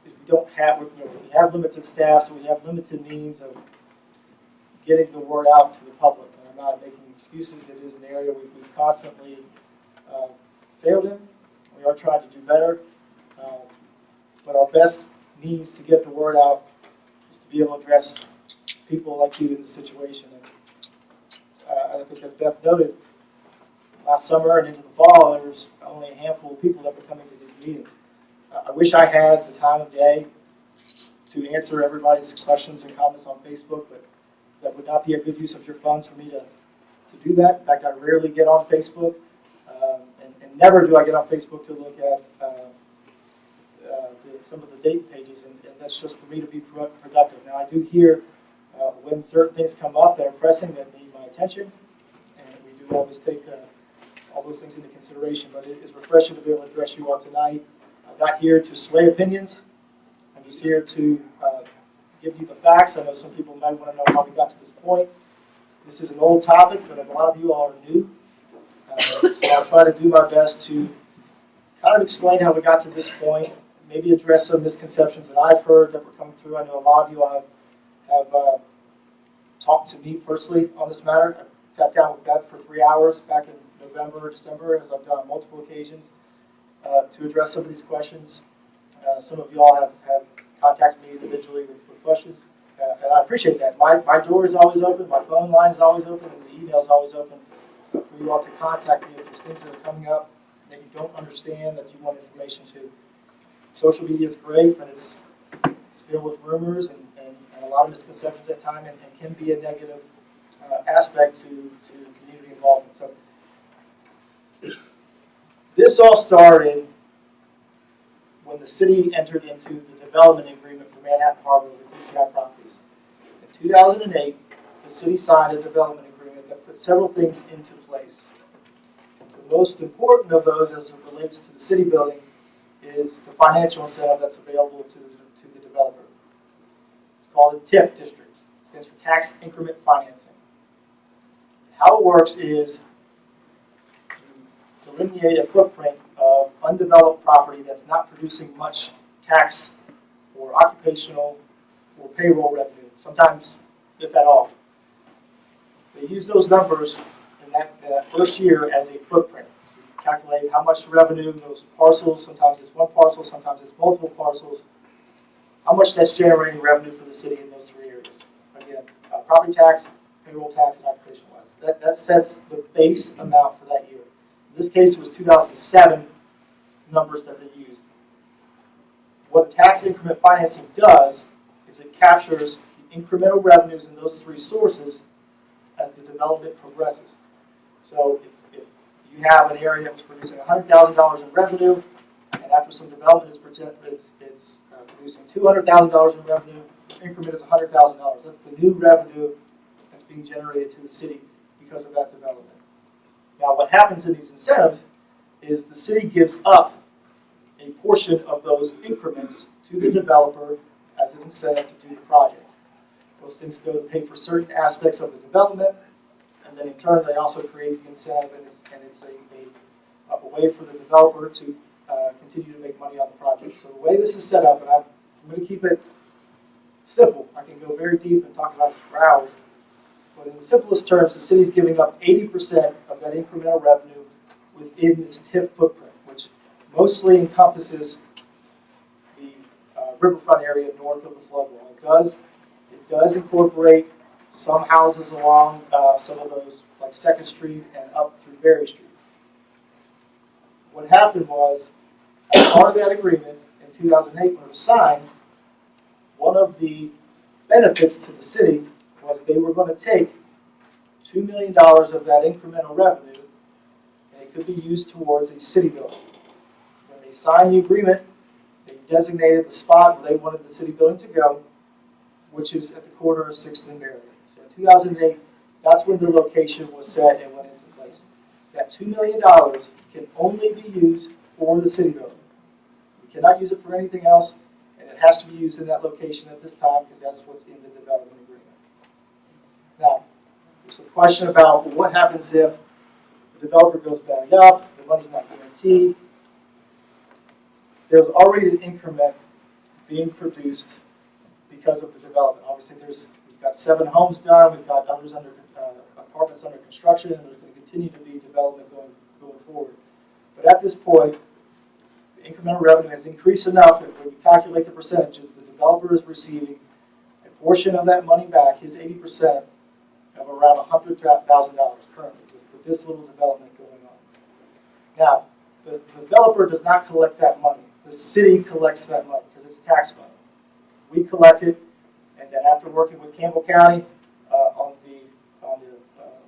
is we don't have, we have limited staff, so we have limited means of getting the word out to the public. And I'm not making excuses. It is an area we've constantly failed in. We are trying to do better. But our best means to get the word out is to be able to address people like you in this situation. And I think as Beth noted, last summer and into the fall, there was only a handful of people that were coming to these meetings. I wish I had the time of day to answer everybody's questions and comments on Facebook, but that would not be a good use of your funds for me to do that. In fact, I rarely get on Facebook, and never do I get on Facebook to look at some of the date pages, and that's just for me to be productive. Now, I do hear when certain things come up that are pressing that need my attention, and we do always take all those things into consideration, but it is refreshing to be able to address you all tonight. I'm not here to sway opinions. I'm just here to give you the facts. I know some people might want to know how we got to this point. This is an old topic, but a lot of you all are new. So I'll try to do my best to kind of explain how we got to this point, maybe address some misconceptions that I've heard that were coming through. I know a lot of you all have talked to me personally on this matter. I sat down with Beth for 3 hours back in November or December, as I've done on multiple occasions, to address some of these questions. Some of you all have contacted me individually with questions, and I appreciate that. My door is always open, my phone line is always open, and the email is always open for you all to contact me if there's things that are coming up that you don't understand, that you want information to. Social media is great, but it's filled with rumors and a lot of misconceptions at times, and can be a negative aspect to community involvement. So this all started when the city entered into the development agreement for Manhattan Harbor with DCI Properties. In 2008, the city signed a development agreement that put several things into place. The most important of those, as it relates to the city building, is the financial incentive that's available to the developer. It's called a TIF district. It stands for Tax Increment Financing. How it works is you delineate a footprint of undeveloped property that's not producing much tax or occupational or payroll revenue, sometimes if at all. They use those numbers in that first year as a footprint. So you calculate how much revenue those parcels, sometimes it's one parcel, sometimes it's multiple parcels, how much that's generating revenue for the city in those 3 areas. Again, property tax, payroll tax, and occupational tax. That sets the base amount for that year. In this case, it was 2007 numbers that they used. What tax increment financing does is it captures the incremental revenues in those three sources as the development progresses. So if you have an area that was producing $100,000 in revenue, and after some development it's producing $200,000 in revenue, the increment is $100,000. That's the new revenue that's being generated to the city because of that development. Now what happens in these incentives is the city gives up a portion of those increments to the developer as an incentive to do the project. Those things go to pay for certain aspects of the development, and then in turn they also create the incentive, and it's a way for the developer to continue to make money on the project. So the way this is set up, and I'm going to keep it simple. I can go very deep and talk about this for hours. But in the simplest terms, the city's giving up 80% of that incremental revenue within this TIF footprint, which mostly encompasses the riverfront area north of the flood wall. It does incorporate some houses along some of those, like 2nd Street and up through Berry Street. What happened was, as part of that agreement in 2008 when it was signed, one of the benefits to the city was they were going to take $2 million of that incremental revenue, and it could be used towards a city building. When they signed the agreement, they designated the spot where they wanted the city building to go, which is at the corner of 6th and Berry. So in 2008, that's when the location was set and went into place. That $2 million can only be used for the city building. We cannot use it for anything else, and it has to be used in that location at this time because that's what's in the development agreement. Now, there's a question about what happens if the developer goes belly up, the money's not guaranteed. There's already an increment being produced because of the development. Obviously, we've got 7 homes done, we've got others under apartments under construction, and there's going to continue to be development going forward. But at this point, the incremental revenue has increased enough that when you calculate the percentages, the developer is receiving a portion of that money back, his 80%, of around $100,000 currently with this little development going on. Now, the developer does not collect that money. The city collects that money because it's tax money. We collect it, and then after working with Campbell County on the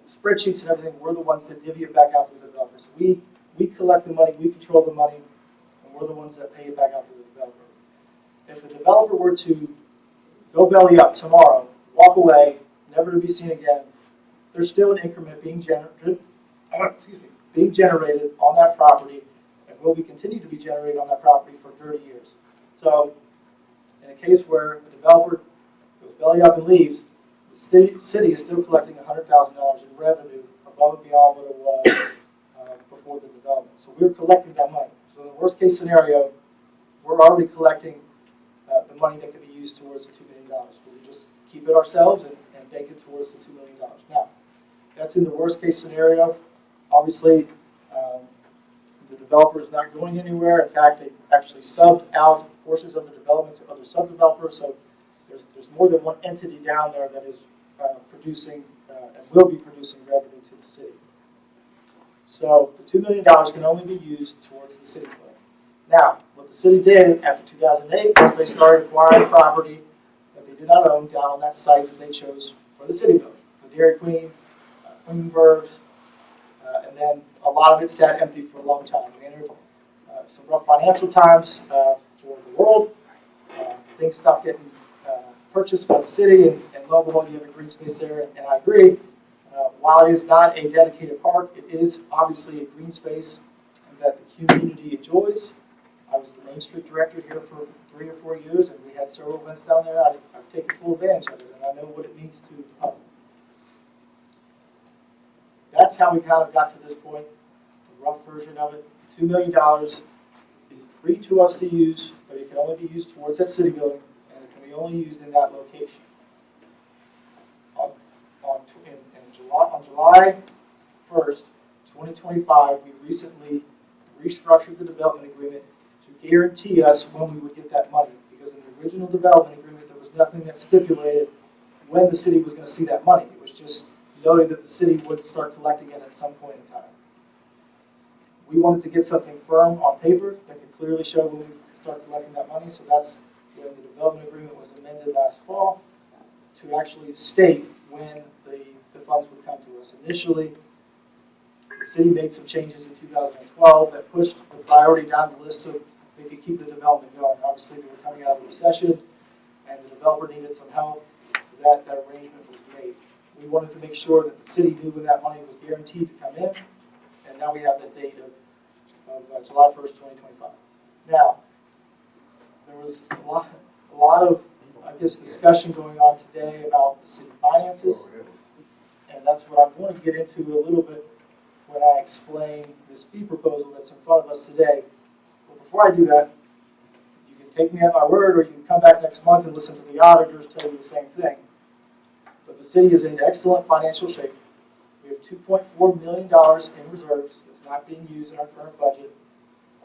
spreadsheets and everything, we're the ones that divvy it back out to the developers. We collect the money, we control the money, and we're the ones that pay it back out to the developer. if the developer were to go belly up tomorrow, walk away, never to be seen again, there's still an increment being generated, being generated on that property, and will be continued to be generated on that property for 30 years. So, in a case where a developer goes belly up and leaves, the city is still collecting $100,000 in revenue above and beyond what it was before the development. So we're collecting that money. So in the worst case scenario, we're already collecting the money that can be used towards the $2 million. We just keep it ourselves and bank it towards the $2 million. Now, that's in the worst case scenario. Obviously, the developer is not going anywhere. In fact, they actually subbed out portions of the development to other sub-developers. So there's more than one entity down there that is producing and will be producing revenue to the city. So the $2 million can only be used towards the city plan. Now, what the city did after 2008 was they started acquiring property that they did not own down on that site that they chose for the city building. The Dairy Queen, Queenbergs, and then a lot of it sat empty for a long time. We entered some rough financial times for the world. Things stopped getting purchased by the city, and lo and behold, you have a green space there, and I agree. While it is not a dedicated park, it is obviously a green space that the community enjoys. I was the Main Street director here for 3 or 4 years, and we had several events down there. I've taken full advantage of it, and I know what it means to the public. That's how we kind of got to this point, the rough version of it. $2 million is free to us to use, but it can only be used towards that city building, and it can be only used in that location. On July 1st, 2025, we recently restructured the development agreement to guarantee us when we would get that money, because in the original development agreement, there was nothing that stipulated when the city was going to see that money. It was just noted that the city would start collecting it at some point in time. We wanted to get something firm on paper that could clearly show when we could start collecting that money, so that's when the development agreement was amended last fall to actually state when the funds would come to us. Initially, the city made some changes in 2012 that pushed the priority down the list so they could keep the development going. Obviously, we were coming out of the recession, and the developer needed some help, so that arrangement was made. We wanted to make sure that the city knew when that money was guaranteed to come in, and now we have the date of July 1st, 2025. Now, there was a lot of, I guess, discussion going on today about the city finances, and that's what I'm going to get into a little bit when I explain this fee proposal that's in front of us today. But before I do that, you can take me at my word, or you can come back next month and listen to the auditors tell you the same thing. But the city is in excellent financial shape. We have $2.4 million in reserves that's not being used in our current budget.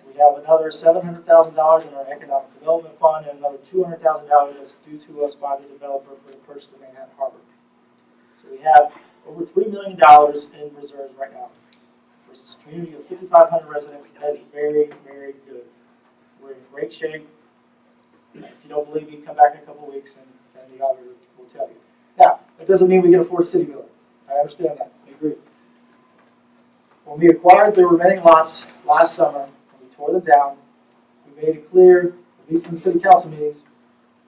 We have another $700,000 in our economic development fund, and another $200,000 that's due to us by the developer for the purchase of Manhattan Harbor. So we have over $3 million in reserves right now. Versus a community of 5,500 residents, that is very, very good. We're in great shape. If you don't believe me, come back in a couple of weeks and the auditor will tell you. Now, that doesn't mean we can afford a city building. I understand that. I agree. When we acquired the remaining lots last summer, and we tore them down, we made it clear, at least in the city council meetings,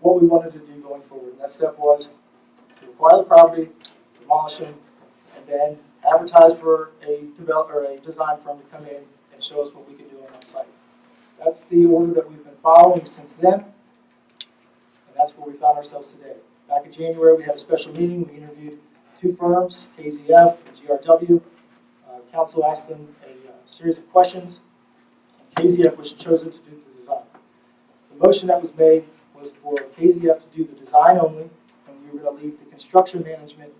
what we wanted to do going forward. And that step was to acquire the property, demolish them, and then advertise for a developer or a design firm to come in and show us what we can do on that site. That's the order that we've been following since then, and that's where we found ourselves today. Back in January, we had a special meeting. We interviewed 2 firms, KZF and GRW. Council asked them a series of questions, and KZF was chosen to do the design. The motion that was made was for KZF to do the design only, and we were going to leave the construction management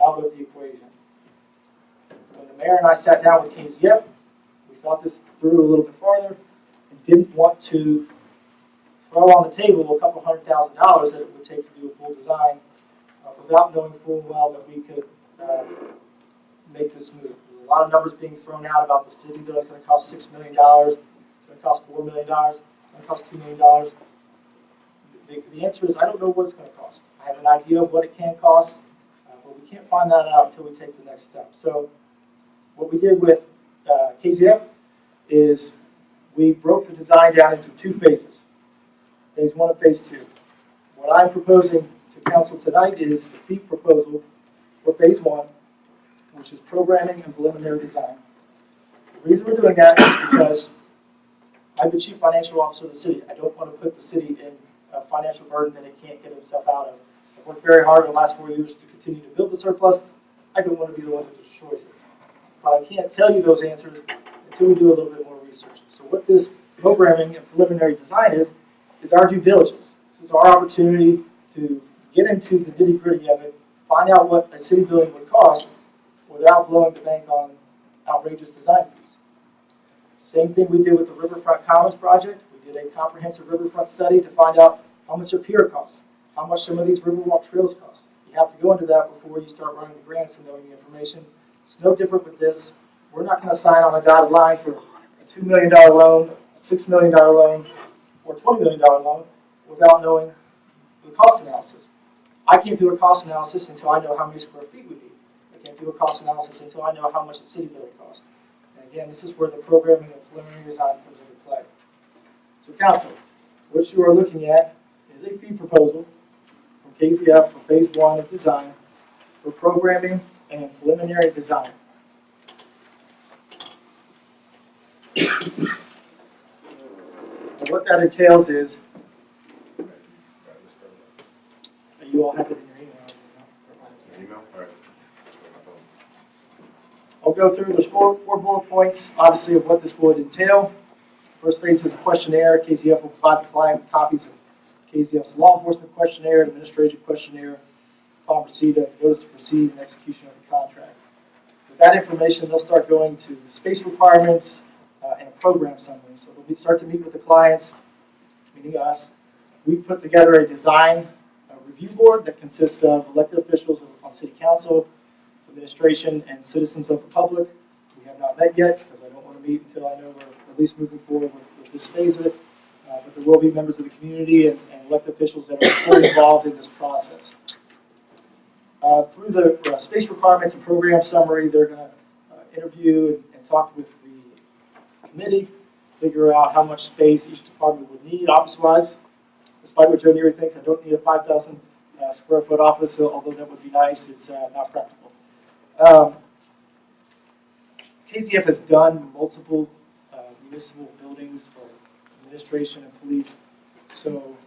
out of the equation. When the mayor and I sat down with KZF, we thought this through a little bit farther and didn't want to throw on the table a couple $100,000 that it would take to do a full design without knowing full well that we could make this move. There's a lot of numbers being thrown out about this city building. It's going to cost $6 million. It's going to cost $4 million. It's going to cost $2 million. The answer is I don't know what it's going to cost. I have an idea of what it can cost, but we can't find that out until we take the next step. So what we did with KZF is we broke the design down into 2 phases. phase 1 and phase 2. What I'm proposing to council tonight is the fee proposal for phase 1, which is programming and preliminary design. The reason we're doing that is because I'm the chief financial officer of the city. I don't want to put the city in a financial burden that it can't get itself out of. I've worked very hard in the last 4 years to continue to build the surplus. I don't want to be the one that destroys it. But I can't tell you those answers until we do a little bit more research. So what this programming and preliminary design is our due diligence. This is our opportunity to get into the nitty-gritty of it, find out what a city building would cost without blowing the bank on outrageous design fees. Same thing we did with the Riverfront Commons project. We did a comprehensive riverfront study to find out how much a pier costs, how much some of these Riverwalk trails cost. You have to go into that before you start running the grants and knowing the information. It's no different with this. We're not going to sign on a dotted line for a $2 million loan, a $6 million loan, or a $20 million loan without knowing the cost analysis. I can't do a cost analysis until I know how many square feet we need. I can't do a cost analysis until I know how much a city building costs. And again, this is where the programming and preliminary design comes into play. So council, what you are looking at is a fee proposal from KZF for phase 1 of design for programming and preliminary design. And what that entails is, you all have it in your email. Email? All right. I'll go through, there's four bullet points, obviously, of what this would entail. First phase is a questionnaire. KZF will provide the client with copies of KZF's law enforcement questionnaire, administrative questionnaire, upon receipt of notice to proceed and execution of the contract. With that information, they'll start going to space requirements and a program summary. So they'll start to meet with the clients, meaning us. We've put together a design review board that consists of elected officials on city council, administration, and citizens of the public. We have not met yet because I don't want to meet until I know we're at least moving forward with this phase of it. But there will be members of the community and elected officials that are fully involved in this process. Through the space requirements and program summary, they're going to interview and talk with the committee, figure out how much space each department would need office-wise. Despite what Joe Neary thinks, I don't need a 5,000 square foot office, although that would be nice. It's not practical. KZF has done multiple municipal buildings for administration and police, so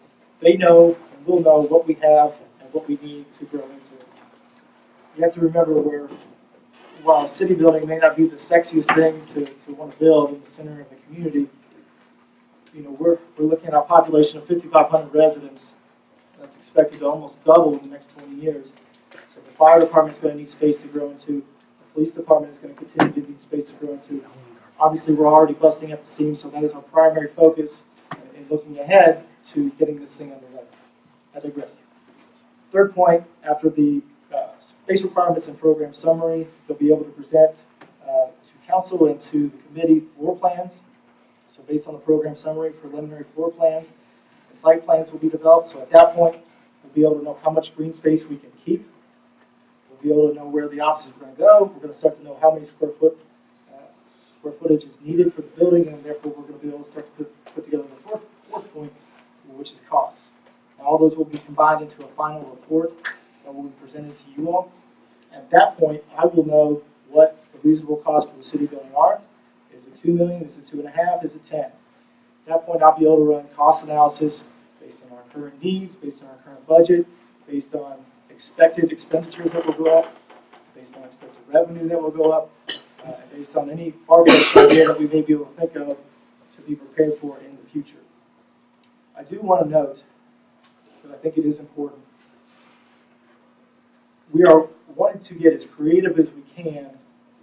they know and will know what we have and what we need to grow into. You have to remember while a city building may not be the sexiest thing to want to build in the center of the community, you know, we're looking at our population of 5,500 residents. That's expected to almost double in the next 20 years. So the fire department's going to need space to grow into. The police department is going to continue to need space to grow into. Obviously, we're already busting at the seams, so that is our primary focus in looking ahead to getting this thing underway. I digress. Third point, after the space requirements and program summary, they'll be able to present to council and to the committee floor plans. So based on the program summary, preliminary floor plans, and site plans will be developed. So at that point, we'll be able to know how much green space we can keep. We'll be able to know where the offices are going to go. We're going to start to know how many square footage is needed for the building, and therefore we're going to be able to start to put together the fourth point, which is costs. Now, all those will be combined into a final report that will be presented to you all. At that point, I will know what the reasonable costs for the city building are. Is it $2 million? Is it $2.5 million? Is it 10? At that point, I'll be able to run cost analysis based on our current needs, based on our current budget, based on expected expenditures that will go up, based on expected revenue that will go up, and based on any far-fetched idea that we may be able to think of to be prepared for in the future. I do want to note, because I think it is important, we are wanting to get as creative as we can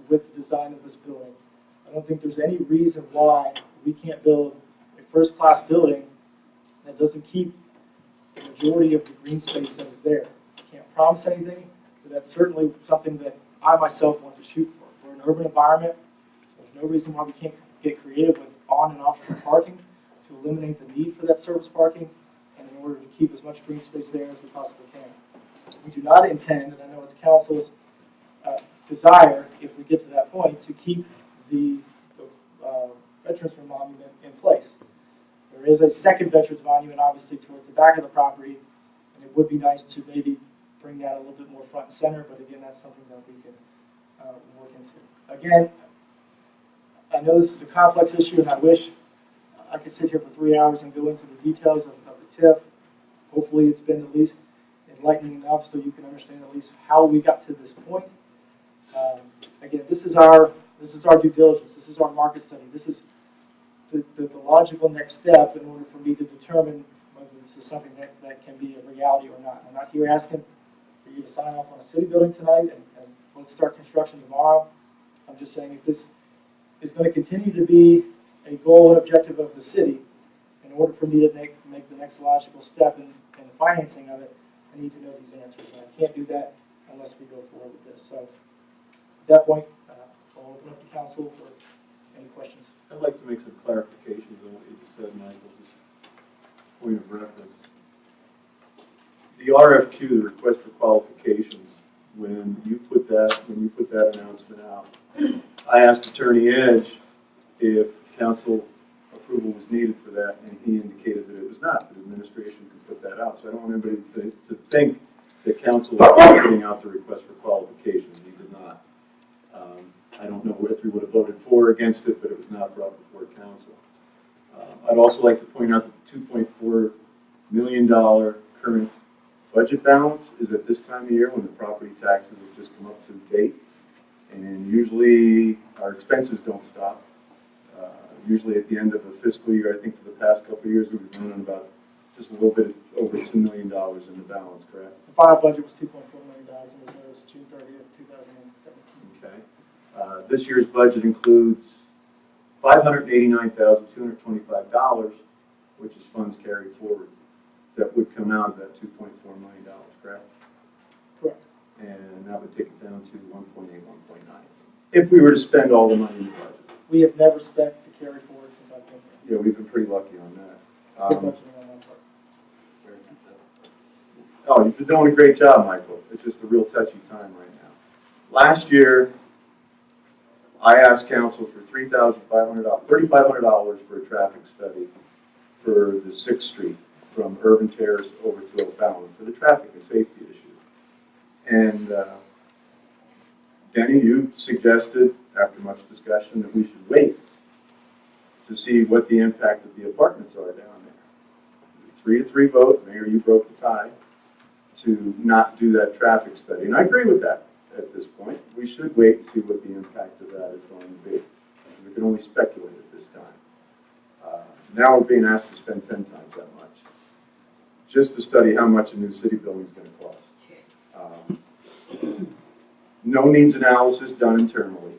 with the design of this building. I don't think there's any reason why we can't build a first-class building that doesn't keep the majority of the green space that is there. I can't promise anything, but that's certainly something that I myself want to shoot for. We're an urban environment. There's no reason why we can't get creative with on and off street parking to eliminate the need for that service parking and in order to keep as much green space there as we possibly can. We do not intend, and I know it's council's desire, if we get to that point, to keep the Veterans Monument in place. There is a second Veterans Monument, obviously, towards the back of the property, and it would be nice to maybe bring that a little bit more front and center, but again, that's something that we can work into. Again, I know this is a complex issue, and I wish I could sit here for 3 hours and go into the details of the TIF. Hopefully, it's been at least enlightening enough so you can understand at least how we got to this point. Again, this is our due diligence. This is our market study. This is the logical next step in order for me to determine whether this is something that can be a reality or not. I'm not here asking for you to sign off on a city building tonight and let's start construction tomorrow. I'm just saying if this is going to continue to be a goal and objective of the city, in order for me to make the next logical step in the financing of it, I need to know these answers. And I can't do that unless we go forward with this. So at that point, I'll open up the council for any questions. I'd like to make some clarifications on what you just said, Michael, just point of reference. The RFQ, the request for qualifications, when you put that announcement out, I asked Attorney Edge if council approval was needed for that, and he indicated that it was not, that administration could put that out. So I don't want anybody to think that council was putting out the request for qualifications. He did not. I don't know whether he would have voted for or against it, but it was not brought before council. I'd also like to point out that the $2.4 million current budget balance is at this time of year when the property taxes have just come up to date. And usually our expenses don't stop. Usually at the end of a fiscal year, I think for the past couple of years, we've been running about just a little bit over $2 million in the balance, correct? The final budget was $2.4 million in reserves, June 30th, 2017. Okay. This year's budget includes $589,225, which is funds carried forward. That would come out of that $2.4 million, correct? Correct. And that would take it down to 1.8, 1.9. If we were to spend all the money in the budget. We have never spent the carry forward since I've been here. Yeah, we've been pretty lucky on that. Good budgeting on that part. Oh, you've been doing a great job, Michael. It's just a real touchy time right now. Last year, I asked council for $3,500 for a traffic study for the 6th Street from Urban Terrace over to O'Fallon for the traffic and safety issue. And Denny, you suggested, after much discussion, that we should wait to see what the impact of the apartments are down there. 3-3 vote, Mayor, you broke the tie, to not do that traffic study. And I agree with that at this point. We should wait and see what the impact of that is going to be. We can only speculate at this time. Now we're being asked to spend 10 times that much just to study how much a new city building is going to cost. No needs analysis done internally.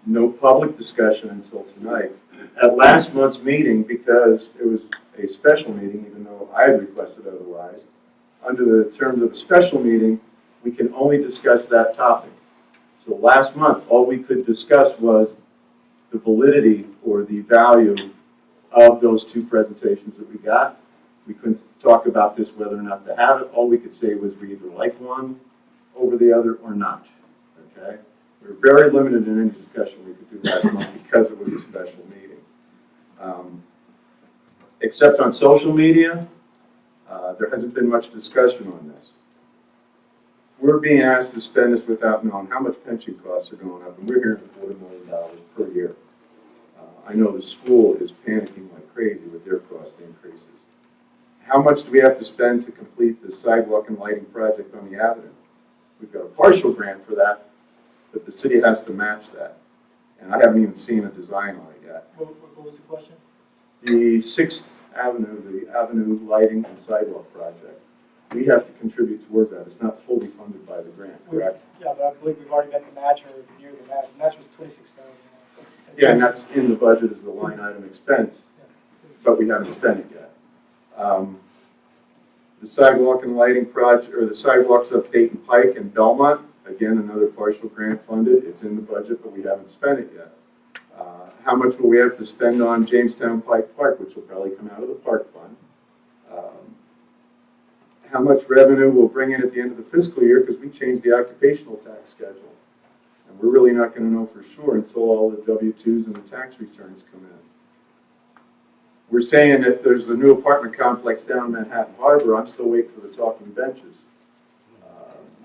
No public discussion until tonight. At last month's meeting, because it was a special meeting, even though I had requested otherwise, under the terms of a special meeting, we can only discuss that topic. So last month, all we could discuss was the validity or the value of those two presentations that we got. We couldn't talk about this whether or not to have it. All we could say was we either like one over the other or not. Okay? We were very limited in any discussion we could do last month because it was a special meeting. Except on social media, there hasn't been much discussion on this. We're being asked to spend this without knowing how much pension costs are going up, and we're hearing $250,000 per year. I know the school is panicking like crazy with their cost increases. How much do we have to spend to complete the sidewalk and lighting project on the avenue? We've got a partial grant for that, but the city has to match that. And I haven't even seen a design on it yet. What was the question? The 6th Avenue, the Avenue Lighting and Sidewalk Project, we have to contribute towards that. It's not fully funded by the grant, correct? Yeah, but I believe we've already got the match or near the match. The match was $26,000. Yeah, and that's in the budget as the line item expense, but we haven't spent it yet. The sidewalk and lighting project, or the sidewalks up Dayton Pike and Belmont, again, another partial grant funded. It's in the budget, but we haven't spent it yet. How much will we have to spend on Jamestown Pike Park, which will probably come out of the park fund? How much revenue we'll bring in at the end of the fiscal year, because we changed the occupational tax schedule. And we're really not going to know for sure until all the W-2s and the tax returns come in. We're saying that there's a new apartment complex down in Manhattan Harbor. I'm still waiting for the talking benches.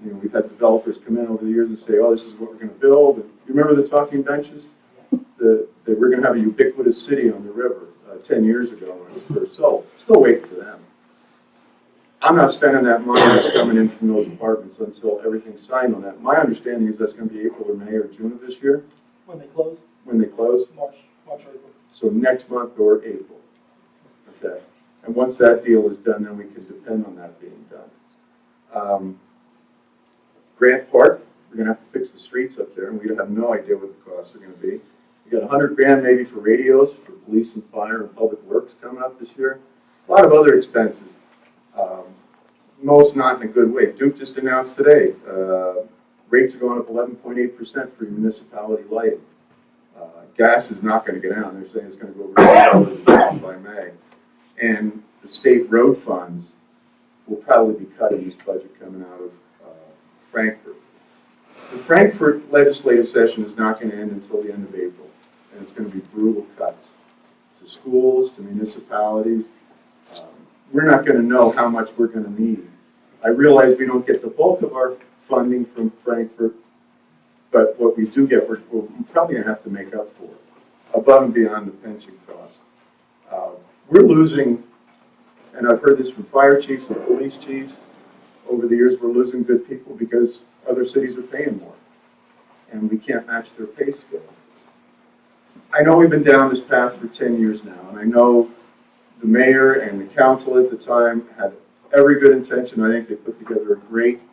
We've had developers come in over the years and say, oh, this is what we're going to build. And you remember the talking benches? That we're going to have a ubiquitous city on the river 10 years ago when it was first sold. Still waiting for them. I'm not spending that money that's coming in from those apartments until everything's signed on that. My understanding is that's going to be April or May or June of this year. When they close? When they close? March or April. So next month or April. Okay. And once that deal is done, then we can depend on that being done. Grant Park, we're going to have to fix the streets up there, and we have no idea what the costs are going to be. We got $100 grand maybe for radios for police and fire and public works coming up this year. A lot of other expenses. Most not in a good way. Duke just announced today, rates are going up 11.8% for municipality lighting. Gas is not going to get down. They're saying it's going to go really by May. And the state road funds will probably be cut in this budget coming out of Frankfurt. The Frankfurt legislative session is not going to end until the end of April, and it's going to be brutal cuts to schools, to municipalities. We're not going to know how much we're going to need. I realize we don't get the bulk of our funding from Frankfurt, but what we do get, we're probably going to have to make up for it, above and beyond the pension cost. We're losing, and I've heard this from fire chiefs and police chiefs, over the years we're losing good people because other cities are paying more, and we can't match their pay scale. I know we've been down this path for 10 years now, and I know the mayor and the council at the time had every good intention. I think they put together a great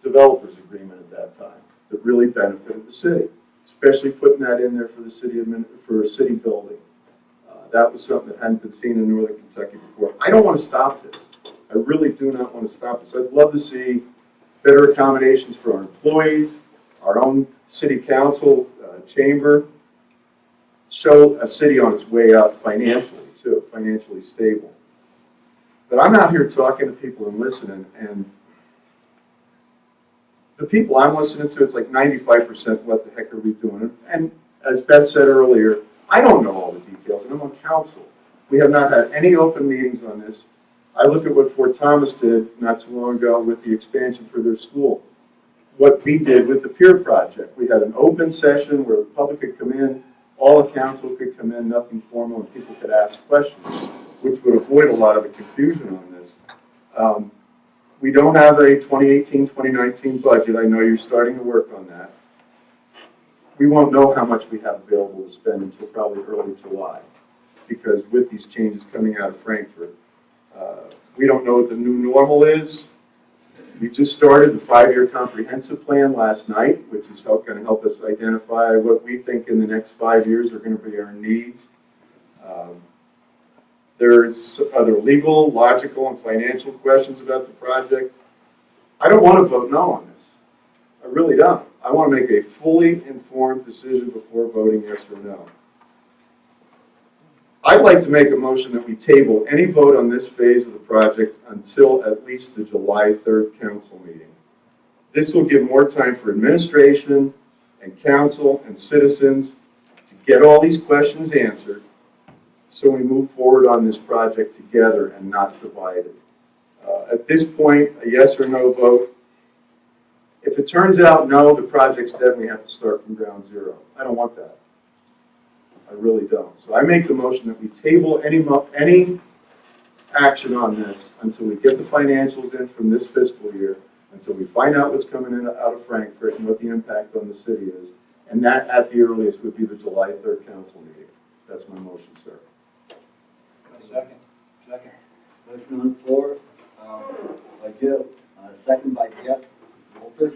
developers agreement at that time that really benefited the city, especially putting that in there for the city for a city building. That was something that hadn't been seen in Northern Kentucky before. I don't want to stop this. I really do not want to stop this. I'd love to see better accommodations for our employees, our own city council chamber, show a city on its way out financially too, financially stable. But I'm out here talking to people and listening, and the people I'm listening to, it's like 95% what the heck are we doing? And as Beth said earlier, I don't know all the details, and I'm on council. We have not had any open meetings on this. I look at what Fort Thomas did not too long ago with the expansion for their school. What we did with the Pier Project. We had an open session where the public could come in, all the council could come in, nothing formal, and people could ask questions, which would avoid a lot of the confusion on this. We don't have a 2018-2019 budget. I know you're starting to work on that. We won't know how much we have available to spend until probably early July, because with these changes coming out of Frankfurt, we don't know what the new normal is. We just started the 5-year comprehensive plan last night, which is going to help us identify what we think in the next 5 years are going to be our needs. There's other legal, logical, and financial questions about the project. I don't want to vote no on this. I really don't. I want to make a fully informed decision before voting yes or no. I'd like to make a motion that we table any vote on this phase of the project until at least the July 3rd council meeting. This will give more time for administration and council and citizens to get all these questions answered, so we move forward on this project together and not divided. At this point, a yes or no vote. If it turns out no, the project's dead and we have to start from ground zero. I don't want that. I really don't. So I make the motion that we table any action on this until we get the financials in from this fiscal year, until we find out what's coming in out of Frankfurt and what the impact on the city is. And that, at the earliest, would be the July 3rd council meeting. That's my motion, sir. Second. Motion on the floor by Joe, second by Jeff Walters.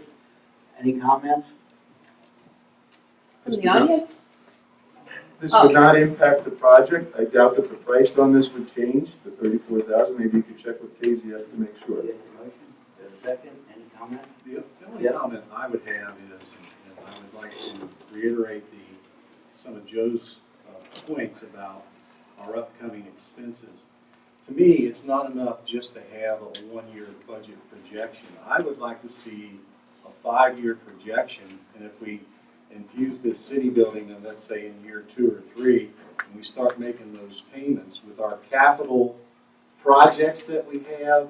Any comments? From the audience? This would not impact the project. I doubt that the price on this would change to $34,000. Maybe you could check with KZF to make sure. Motion. Second. Any comments? The only comment I would have is, and I would like to reiterate some of Joe's points about our upcoming expenses. To me, it's not enough just to have a 1-year budget projection. I would like to see a 5-year projection, and infuse this city building, and let's say in year 2 or 3, and we start making those payments with our capital projects that we have,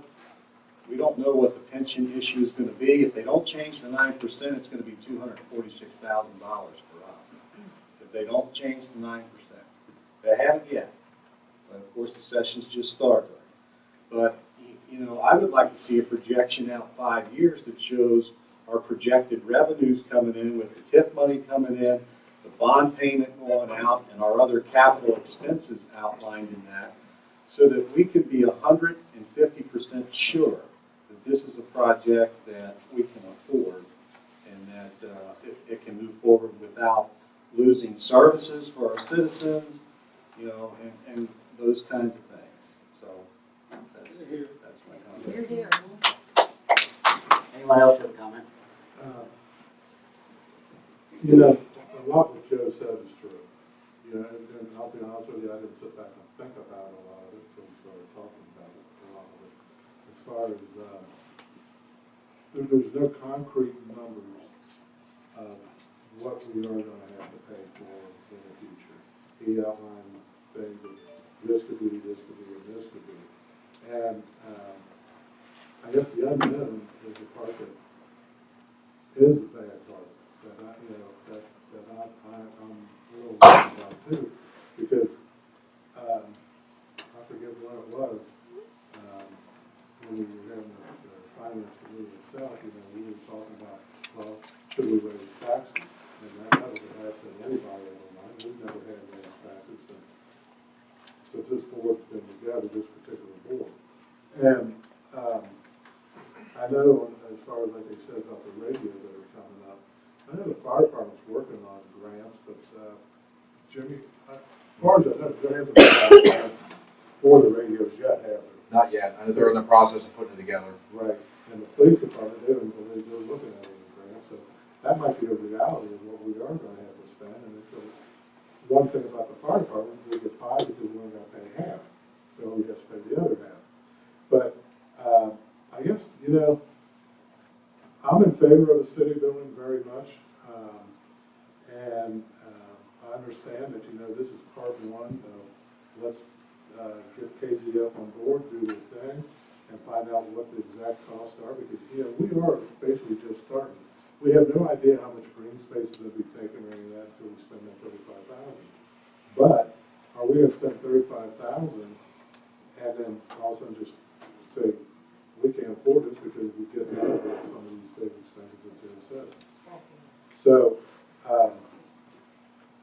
we don't know what the pension issue is going to be. If they don't change the 9%, it's going to be $246,000 for us. If they don't change the 9%. They haven't yet. But of course, the session's just started. But, you know, I would like to see a projection out 5 years that shows our projected revenues coming in with the TIF money coming in, the bond payment going out, and our other capital expenses outlined in that, so that we can be 150% sure that this is a project that we can afford and that it can move forward without losing services for our citizens, you know, and those kinds of things. So that's my comment. Here. Anyone else have a comment? You know, a lot what Joe said is true. You know, and I'll be honest with you, I didn't sit back and think about a lot of it until we started talking about it, a lot of it. As far as, there's no concrete numbers of what we are going to have to pay for in the future. He outlined things that this could be, this could be, and this could be. And I guess the unknown is the part that is the bad part, that I, you know, that I'm a little worried about too, because I forget what it was, when we were having the finance committee itself, you know, we were talking about, well, should we raise taxes? And that was the last thing anybody ever mind. We've never had raised taxes since this board's been together, this particular board. And I know, as far as like they said about the radios that are coming up, I know the fire department's working on grants, but Jimmy, as far as I know, there hasn't been a grant for the radios yet, have there? Not yet. I know they're in the process of putting it together. Right. And the police department, they're looking at any grants, so that might be a reality of what we are going to have to spend. And it's one thing about the fire department, we get 5 because we're going to pay half, so we have to pay the other half. But I guess, you know, I'm in favor of the city building very much, and I understand that, you know, this is part one of let's get KZF on board, do their thing, and find out what the exact costs are, because, you know, we are basically just starting. We have no idea how much green space is going to be taken or any of that until we spend that $35,000. But are we going to spend $35,000 and then all of a sudden just say, we can't afford this because we get out of some of these big expenses that Jim said. So,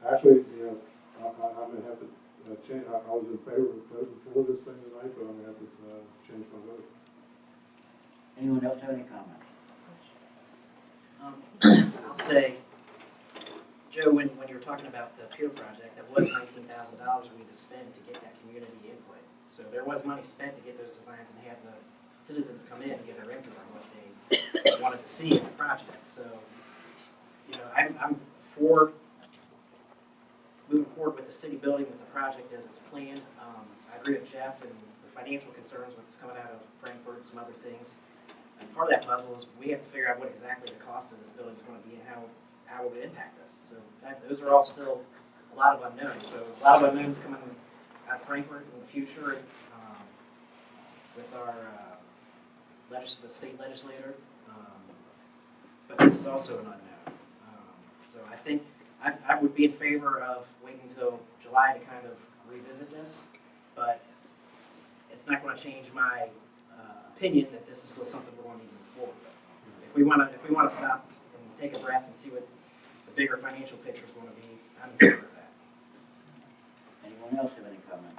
actually, you know, I'm going to have to change. I was in favor of voting for this thing tonight, but I'm going to have to change my vote. Anyone else have any comments? I'll say, Joe, when you were talking about the peer project, that was $19,000 we had to spend to get that community input. So there was money spent to get those designs and have the citizens come in and give their input on what they wanted to see in the project. So, you know, I'm for moving forward with the city building with the project as it's planned. I agree with Jeff and the financial concerns what's coming out of Frankfurt and some other things. And part of that puzzle is we have to figure out what exactly the cost of this building is going to be and how it would impact us. So those are all still a lot of unknowns. So a lot of unknowns coming out of Frankfurt in the future with our the state legislator. But this is also an unknown. So I think I would be in favor of waiting until July to kind of revisit this, but it's not going to change my opinion that this is still something we're going to need to move forward with. If we want to stop and take a breath and see what the bigger financial picture is going to be, I'm in favor of that. Anyone else have any comment?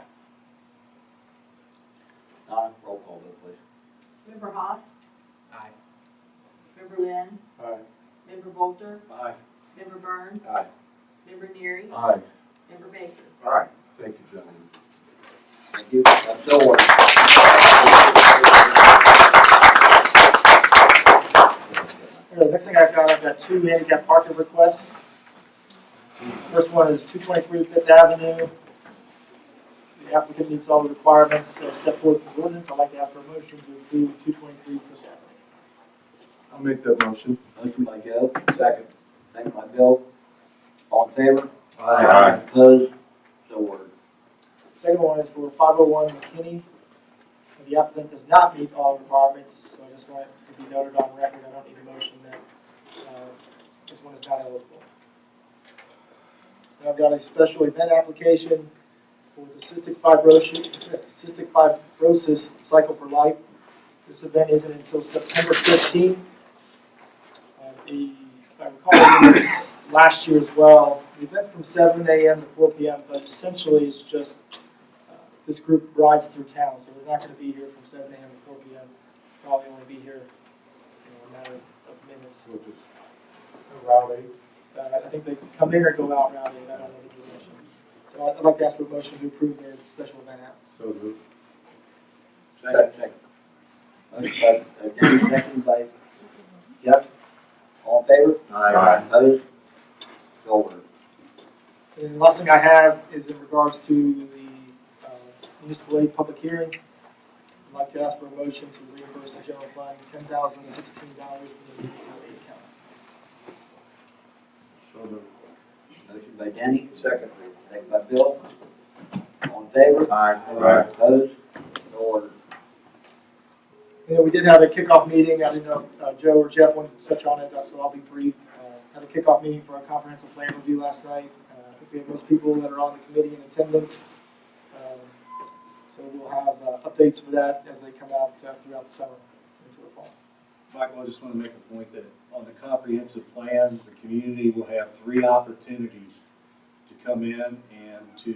Donna, roll call vote, please. Member Haas? Aye. Member Lynn? Aye. Member Bolter? Aye. Member Burns? Aye. Member Neary? Aye. Member Baker? All right. Thank you, gentlemen. Thank you. That's so ordered. The next thing I've got 2 handicap parking requests. First one is 223 Fifth Avenue. The applicant meets all the requirements set forth in the ordinance. I'd like to ask for a motion to approve 223 Fifth Avenue. I'll make that motion. Motion by Joe. Second. Second by Bill. All in favor? Aye. Opposed? So ordered. Second one is for 501 McKinney. The applicant does not meet all requirements, so I just want it to be noted on record. I don't need a motion that this one is not eligible. And I've got a special event application for the cystic fibrosis Cycle for Life. This event isn't until September 15th. If I recall, it was last year as well. The event's from 7 a.m. to 4 p.m., but essentially it's just this group rides through town, so they're not going to be here from 7 a.m. to 4 p.m. Probably only be here a matter of minutes. So just around 8. I think they come in or go out around 8. I don't know the duration. So I'd like to ask for a motion to approve their special event app. So moved. Second. Motion by Danny, second by Jeff. All in favor? Aye. Opposed? So ordered. And the last thing I have is in regards to the municipal aid public hearing. I'd like to ask for a motion to reimburse the general fund $10,016 for the municipal aid account. So moved. Motion by Danny. Second by Bill. All in favor? Aye. Opposed? So ordered. And then we did have a kickoff meeting. I didn't know if Joe or Jeff wanted to touch on it, so I'll be brief. Had a kickoff meeting for our comprehensive plan review last night. I think we have most people that are on the committee in attendance. So we'll have updates for that as they come out throughout the summer into the fall. Michael, I just want to make a point that on the comprehensive plan, the community will have 3 opportunities to come in and to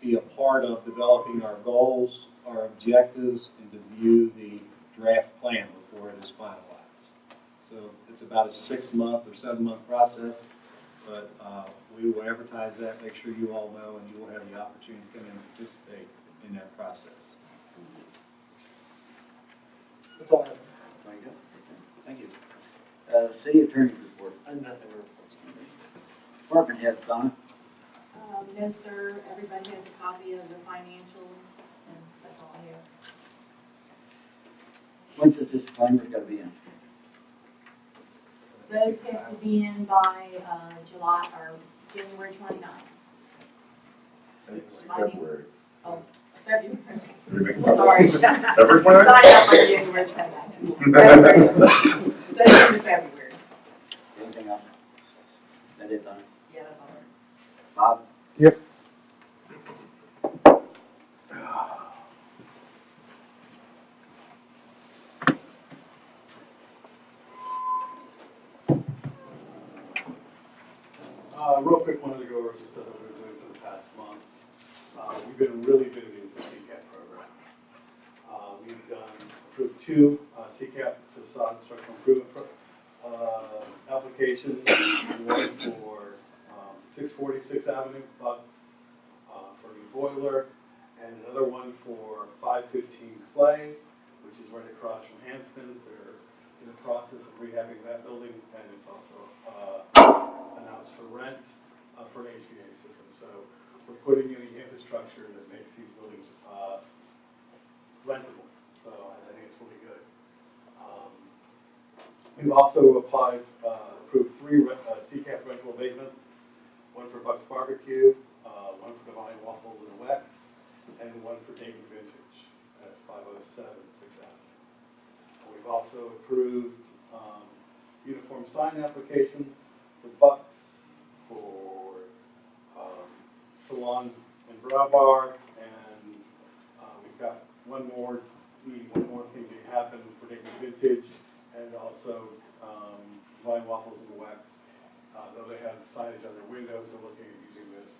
be a part of developing our goals, our objectives, and to view the draft plan before it is finalized. So it's about a 6-month or 7-month process, but we will advertise that, make sure you all know, and you will have the opportunity to come in and participate in that process. That's all I have. Very good. Thank you. City attorney's report. I'm nothing to report. Department heads, Donna. No, sir, everybody has a copy of the financials, and that's all I have. When does this disclaimer's got to be in? Those have to be in by July, or January 29th. February. Oh, February. Every Sorry. February? Sign up by January 29th. February. So it's in February. Anything else? That it, Donna? Yeah, that's all right. Bob? Yep. Real quick, wanted to go over some stuff that we've been doing for the past month. We've been really busy with the CCAP program. We've approved 2 CCAP facade structural improvement applications. One for 646 Avenue, for a new boiler, and another one for 515 Clay, which is right across from Hanston's. They're in the process of rehabbing that building, and it's also announced for rent for an HVAC system. So we're putting in the infrastructure that makes these buildings rentable. So I think it's really good. We've also approved 3 CCAP rental abatements, one for Buck's Barbecue, one for Divine Waffles and Wex, and one for Dayton Vintage at 507 6th Avenue. We've also approved uniform sign applications for Bucks, for Salon and Brow Bar, and we've got one more thing to happen for Dayton Vintage, and also Divine Waffles and Wex. Though they have signage on their windows, they're looking at using this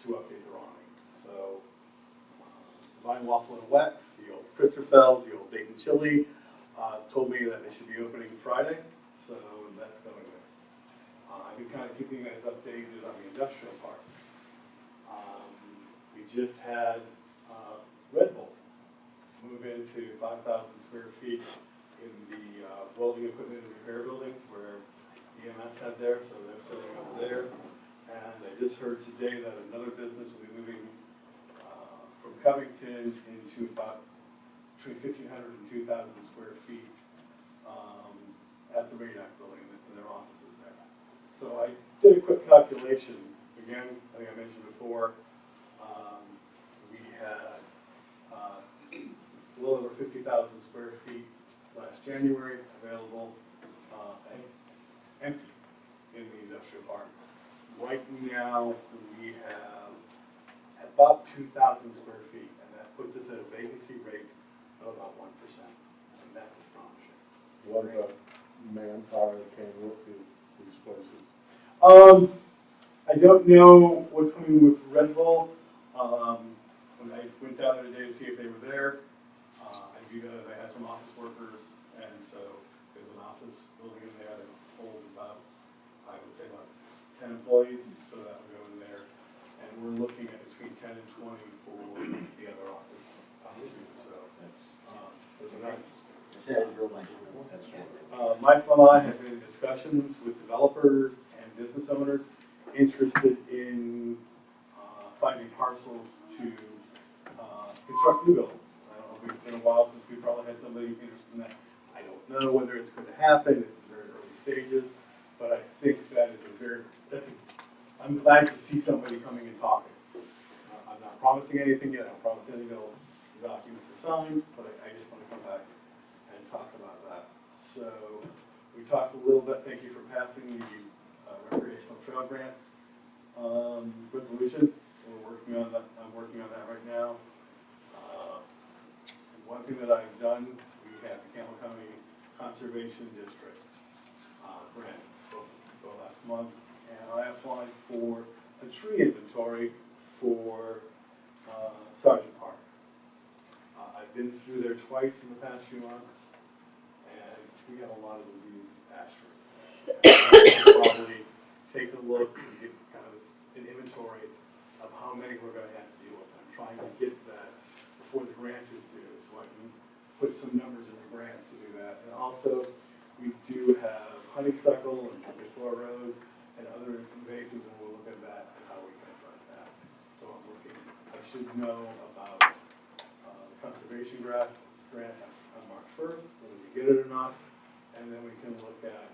to update their awnings. So Divine Waffle and Wex, the old Christopher's, the old Dayton Chili, told me that they should be opening Friday, so that's going good. I've been kind of keeping you guys updated on the industrial park. We just had Red Bull move into 5,000 square feet in the welding equipment and repair building where EMS had there, so they're setting up there. And I just heard today that another business will be moving from Covington into about between 1,500 and 2,000 square feet at the Radak building in their offices there. So I did a quick calculation. Again, I think I mentioned before, we had a little over 50,000 square feet last January available and empty in the industrial park. Right now, we have about 2,000 square feet, and that puts us at a vacancy rate of about 1%. And that's astonishing. What about manpower that came with these places? I don't know what's coming with Red Bull. When I went down there today to see if they were there, I do know that they have some office workers, and so there's an office building in there that holds about, I would say about 10 employees, so that will go in there. And we're looking at between 10 and 20 for the other office. So that's nice. Michael and I have been in discussions with developers and business owners interested in finding parcels to construct new buildings. I don't know if it's been a while since we probably had somebody interested in that. I don't know whether it's going to happen. This is very early stages, but I think that is I'm glad to see somebody coming and talking. I'm not promising anything yet. I don't promise any until the documents are signed, but I just want to come back and talk about that. So we talked a little bit. Thank you for passing the recreational trail grant resolution. We're working on that. I'm working on that right now. One thing that I've done, we have the Campbell County Conservation District grant last month, and I applied for a tree inventory for Sergeant Park. I've been through there twice in the past few months, and we have a lot of diseased ash trees. Probably take a look and get kind of an inventory of how many we're going to have to deal with. I'm trying to get that before the grant is due, so I can put some numbers in the grant to do that. And also, we do have honeysuckle and tropical rose and other invasives, and we'll look at that and how we can address that. So I'm looking, I should know about the conservation grant on March 1st, whether we get it or not, and then we can look at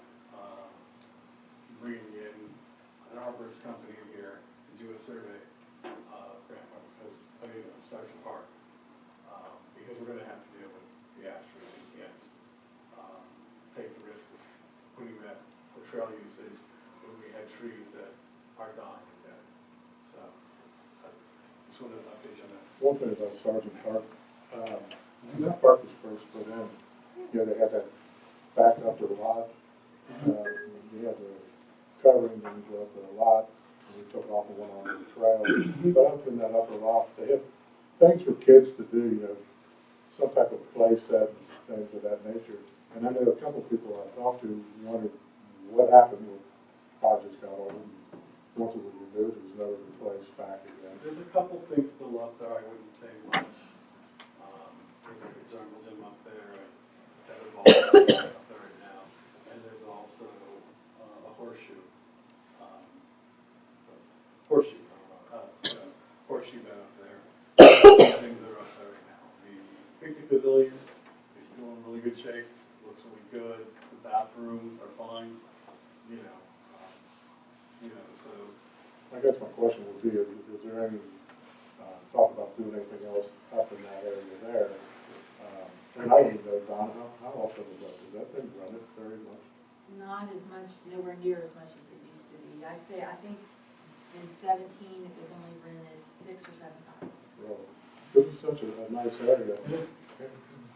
bringing in an arborist company here to do a survey Sergeant Park, because we're going to have to deal with the ash trees. We can't take the risk of putting that for trail usage when we had trees that are dying and dead. So I just wanted to update you on that. One thing about Sergeant Park, when that park was first put in, they had that backed up to the lot. We had the covering into the lot, and we took off and went on the trail. But up in that upper lot, they had things for kids to do, some type of play set and things of that nature. And I know a couple of people I talked to wondered what happened when projects got old. And once it was removed, it was never replaced back again. There's a couple things still up there. I wouldn't say much. There's like a jungle gym up there, a tetherball up there right now, and there's also a horseshoe. Horseshoe bed up there. Things that are up there right now. The picnic pavilion is still in really good shape. Looks really good. The bathrooms are fine. So. I guess my question would be: is there any talk about doing anything else up in that area there? And I don't know, Donna, how often is that thing running very much? Not as much, nowhere near as much as it used to be. I think in 17 it was only rented 6 or 7 times. Really? This is such a nice area,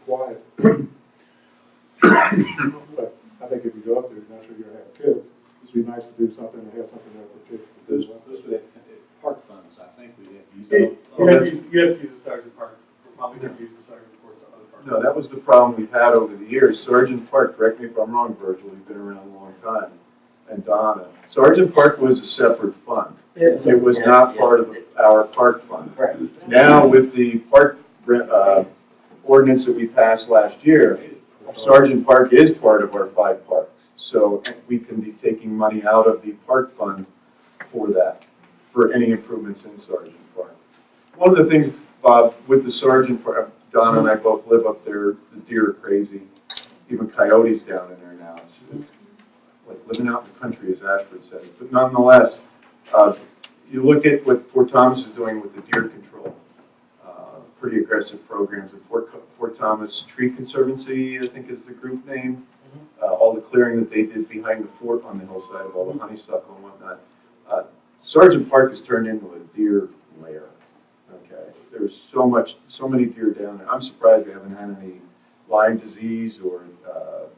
quiet. But I think if you go up there, not sure you're going to have kids. It'd be nice to do something and have something there for kids to do. Those would have park funds, I think we have to use. You have to use the Sergeant Park. We'll probably have to use the Sergeant Park to other parks. No, that was the problem we've had over the years. Sergeant Park, correct me if I'm wrong, Virgil, you've been around a long time, and Donna. Sergeant Park was a separate fund. It was not part of our park fund. Now, with the park ordinance that we passed last year, Sergeant Park is part of our 5 parks. So we can be taking money out of the park fund for that, for any improvements in Sergeant Park. One of the things, Bob, with the Sergeant Park, Donna and I both live up there, the deer are crazy. Even coyotes down in there now. like living out in the country, as Ashford says. But nonetheless, you look at what Fort Thomas is doing with the deer control. Pretty aggressive programs at Fort Thomas Tree Conservancy, I think is the group name. All the clearing that they did behind the fort on the hillside of all the honeysuckle and whatnot. Sergeant Park has turned into a deer lair. Okay, there's so many deer down there. I'm surprised we haven't had any Lyme disease or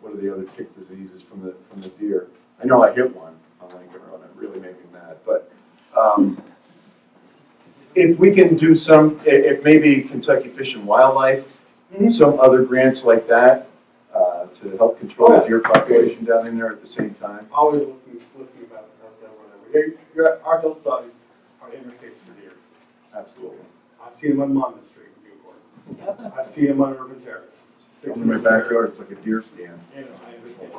what are the other tick diseases from the deer. I know I hit one on Lincoln Road. It really made me mad. But if we can do if maybe Kentucky Fish and Wildlife, some other grants like that to help control the deer population down in there at the same time. Always looking about whatever. Our hillsides are interstates for deer. Absolutely. I see them on Monmouth Street in Newport. I see them on Urban Terrace. In my backyard, it's like a deer stand. You know, I understand.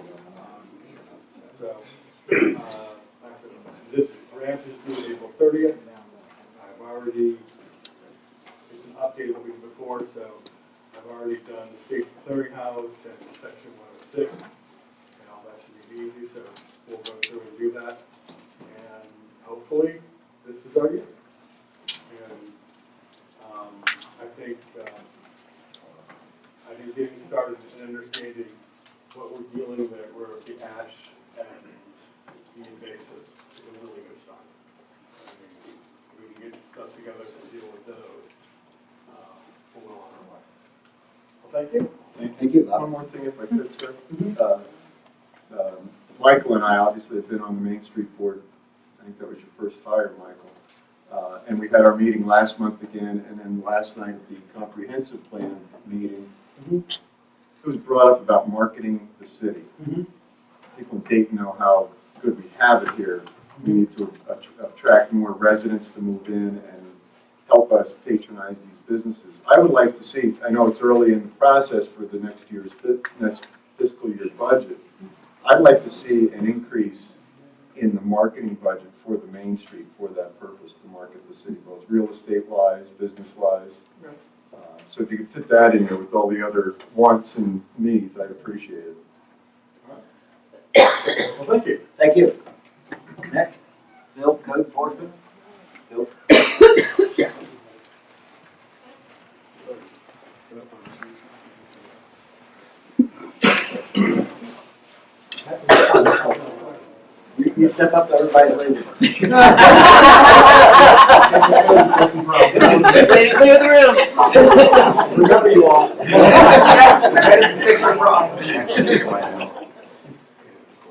This grant is due April 30th. I've already, it's an update of the week before, so I've already done the state clearinghouse and section 106, and all that should be easy, so we'll go through and do that. And hopefully, this is our year. And I think getting started and understanding what we're dealing with the ash and the invasives is a really good start. I mean, we can get stuff together to deal with those. We'll go on our way. Well, thank you. Thank you. One more thing, if I could, sir. Michael and I obviously have been on the Main Street Board. I think that was your first hire, Michael. And we had our meeting last month again, and then last night at the comprehensive plan meeting, it was brought up about marketing the city. People in Dayton know how good we have it here. We need to attract more residents to move in and help us patronize these businesses. I would like to see, I know it's early in the process for the next fiscal year budget, I'd like to see an increase in the marketing budget for the Main Street for that purpose, to market the city, both real estate-wise, business-wise. So if you could fit that in there with all the other wants and needs, I'd appreciate it. Well, thank you. Thank you. Next, Phil, Code Enforcement. Phil. You step up to everybody's lady. Way to clear the room. Remember you all. Ready to fix our problems.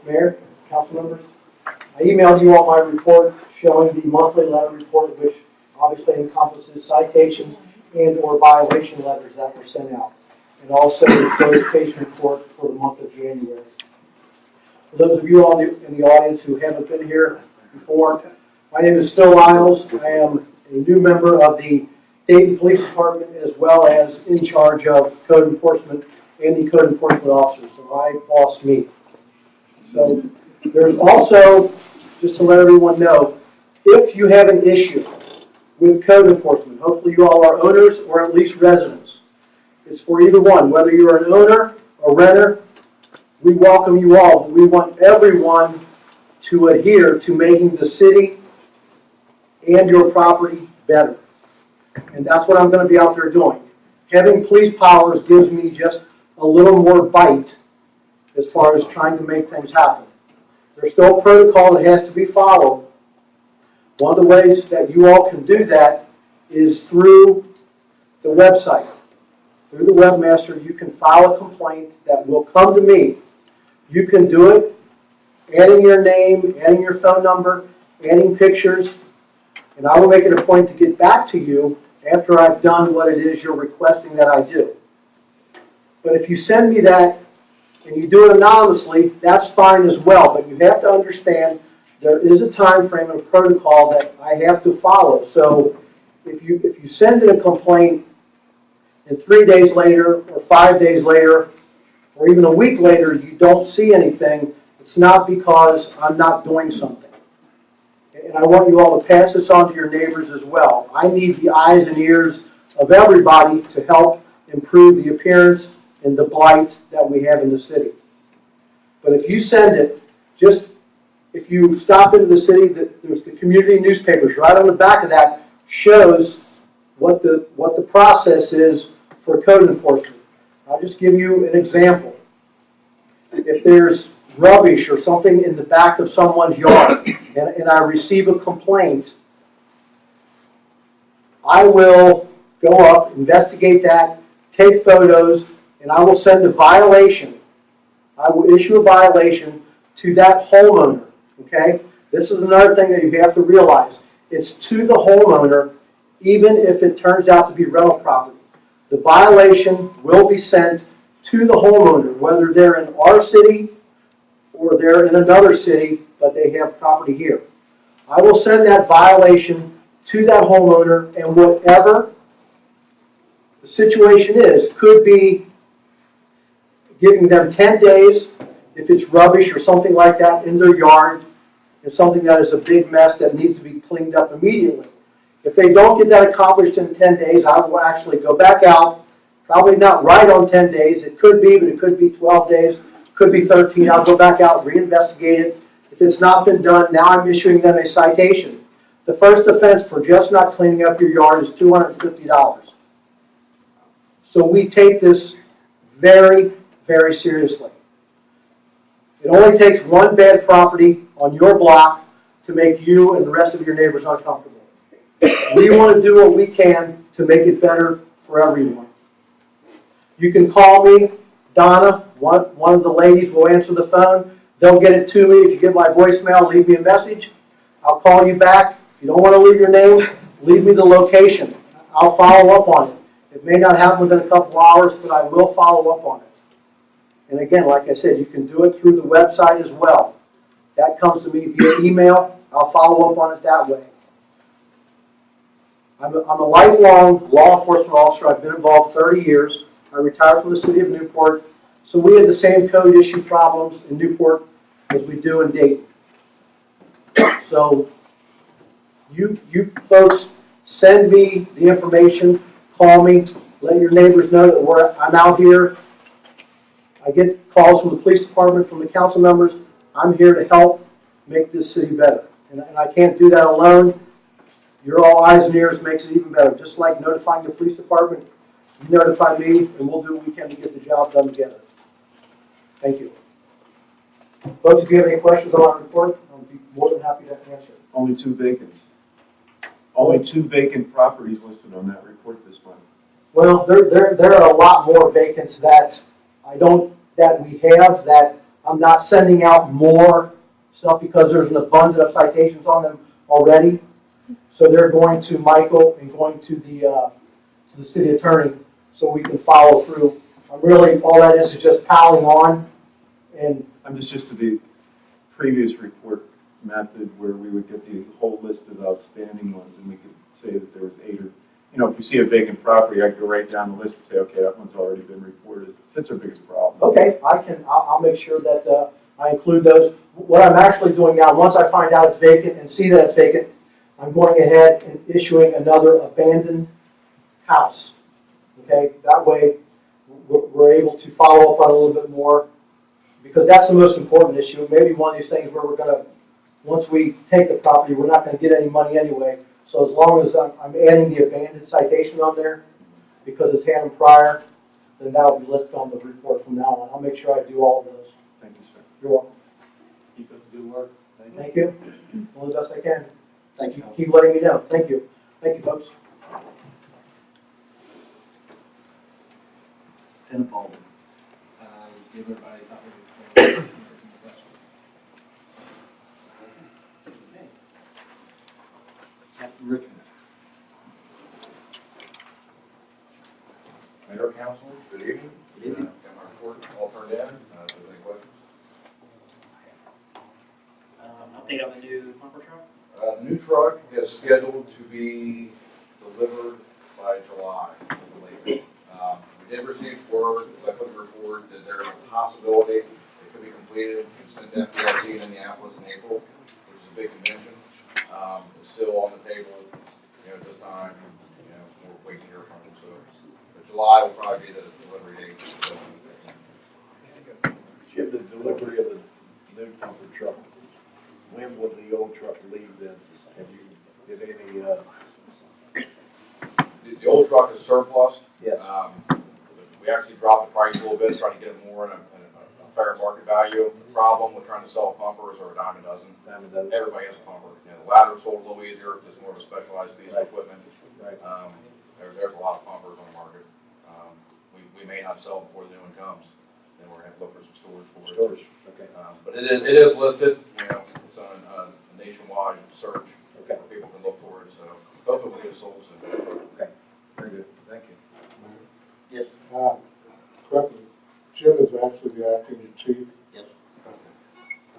Mayor, council members, I emailed you all my report showing the monthly letter report, which obviously encompasses citations and or violation letters that were sent out, and also the notification report for the month of January. For those of you all in the audience who haven't been here before, my name is Phil Lyles. I am a new member of the Dayton Police Department, as well as in charge of code enforcement and the code enforcement officers. So I boss me. So there's also, just to let everyone know, if you have an issue with code enforcement, hopefully you all are owners or at least residents. It's for either one, whether you're an owner or renter, we welcome you all, but we want everyone to adhere to making the city and your property better. And that's what I'm going to be out there doing. Having police powers gives me just a little more bite as far as trying to make things happen. There's still a protocol that has to be followed. One of the ways that you all can do that is through the website. Through the webmaster, you can file a complaint that will come to me. You can do it, adding your name, adding your phone number, adding pictures, and I will make it a point to get back to you after I've done what it is you're requesting that I do. But if you send me that and you do it anonymously, that's fine as well. But you have to understand there is a time frame and a protocol that I have to follow. So if you send in a complaint and 3 days later or 5 days later or even a week later you don't see anything, it's not because I'm not doing something. And I want you all to pass this on to your neighbors as well. I need the eyes and ears of everybody to help improve the appearance and the blight that we have in the city. But if you send it just, if you stop into the city, there's the community newspapers. Right on the back of that shows what the process is for code enforcement. I'll just give you an example. If there's rubbish or something in the back of someone's yard and I receive a complaint, I will go up, investigate that, take photos, and I will send a violation. I will issue a violation to that homeowner, okay? This is another thing that you have to realize. It's to the homeowner, even if it turns out to be rental property. The violation will be sent to the homeowner, whether they're in our city or they're in another city, but they have property here. I will send that violation to that homeowner, and whatever the situation is, could be giving them 10 days if it's rubbish or something like that in their yard, and something that is a big mess that needs to be cleaned up immediately. If they don't get that accomplished in 10 days, I will actually go back out, probably not right on 10 days, it could be, but it could be 12 days, could be 13, I'll go back out, reinvestigate it. If it's not been done, now I'm issuing them a citation. The first offense for just not cleaning up your yard is $250. So we take this very, very seriously. It only takes one bad property on your block to make you and the rest of your neighbors uncomfortable. We want to do what we can to make it better for everyone. You can call me, Donna, one of the ladies will answer the phone. They'll get it to me. If you get my voicemail, leave me a message. I'll call you back. If you don't want to leave your name, leave me the location. I'll follow up on it. It may not happen within a couple hours, but I will follow up on it. And again, like I said, you can do it through the website as well. That comes to me via email. I'll follow up on it that way. I'm a lifelong law enforcement officer. I've been involved 30 years. I retired from the city of Newport. So we had the same code issue problems in Newport as we do in Dayton. So you folks send me the information, call me, let your neighbors know that I'm out here. I get calls from the police department, from the council members. I'm here to help make this city better. And I can't do that alone. Your all eyes and ears makes it even better. Just like notifying the police department, you notify me, and we'll do what we can to get the job done together. Thank you. Folks, if you have any questions on our report, I'll be more than happy to answer. Only 2 vacant. Only 2 vacant properties listed on that report this month. Well, there are a lot more vacants that we have, that I'm not sending out more stuff because there's an abundance of citations on them already. So they're going to Michael and going to the city attorney so we can follow through. Really, all that is just piling on. And I'm just to the previous report method where we would get the whole list of outstanding ones and we could say that there was 8 or, if we see a vacant property, I could go right down the list and say, okay, that one's already been reported. That's our biggest problem. Okay, I'll make sure that I include those. What I'm actually doing now, once I find out it's vacant and see that it's vacant, I'm going ahead and issuing another abandoned house. Okay, that way we're able to follow up on a little bit more, because that's the most important issue. Maybe one of these things where we're going to, once we take the property, we're not going to get any money anyway. So as long as I'm adding the abandoned citation on there, because it's had them prior, then that'll be listed on the report from now on. I'll make sure I do all of those. Thank you, sir. You're welcome. Keep up the good work. Thank you. All the best I can. Thank you. Keep letting me know. Thank you. Thank you, folks. Lieutenant Baldwin. Give everybody a copy of the questions. Captain Richmond. Mayor, Council, good evening. Good evening. Got my report all turned in. If there's any questions. Update on the new pumper truck? The new truck is scheduled to be delivered by July at the latest. We did receive word, as I put in the report, that there is a possibility it could be completed and sent to FDIC in Indianapolis in April, which is a big convention. It's still on the table, at this time. We're waiting to hear from them. So, but July will probably be the delivery date. Did you have the delivery of the new pumper truck. When will the old truck leave then? Have you, did any, The old truck is surplus. Yes. We actually dropped the price a little bit, trying to get it more in a fair market value. The problem with trying to sell pumpers or a dime a dozen. Everybody has a pumper. You know, the ladder's sold a little easier, it's more of a specialized piece of equipment. Right. There's a lot of pumpers on the market. We may not sell before the new one comes, then we're gonna have to look for some storage for it. Storage, okay. But it is listed, you know, it's on a nationwide search. Okay. Where people can look for it, so hopefully we'll get it sold soon. Okay, very good, thank you. Yes. Correct me, Jim is actually the acting chief? Yes. Okay.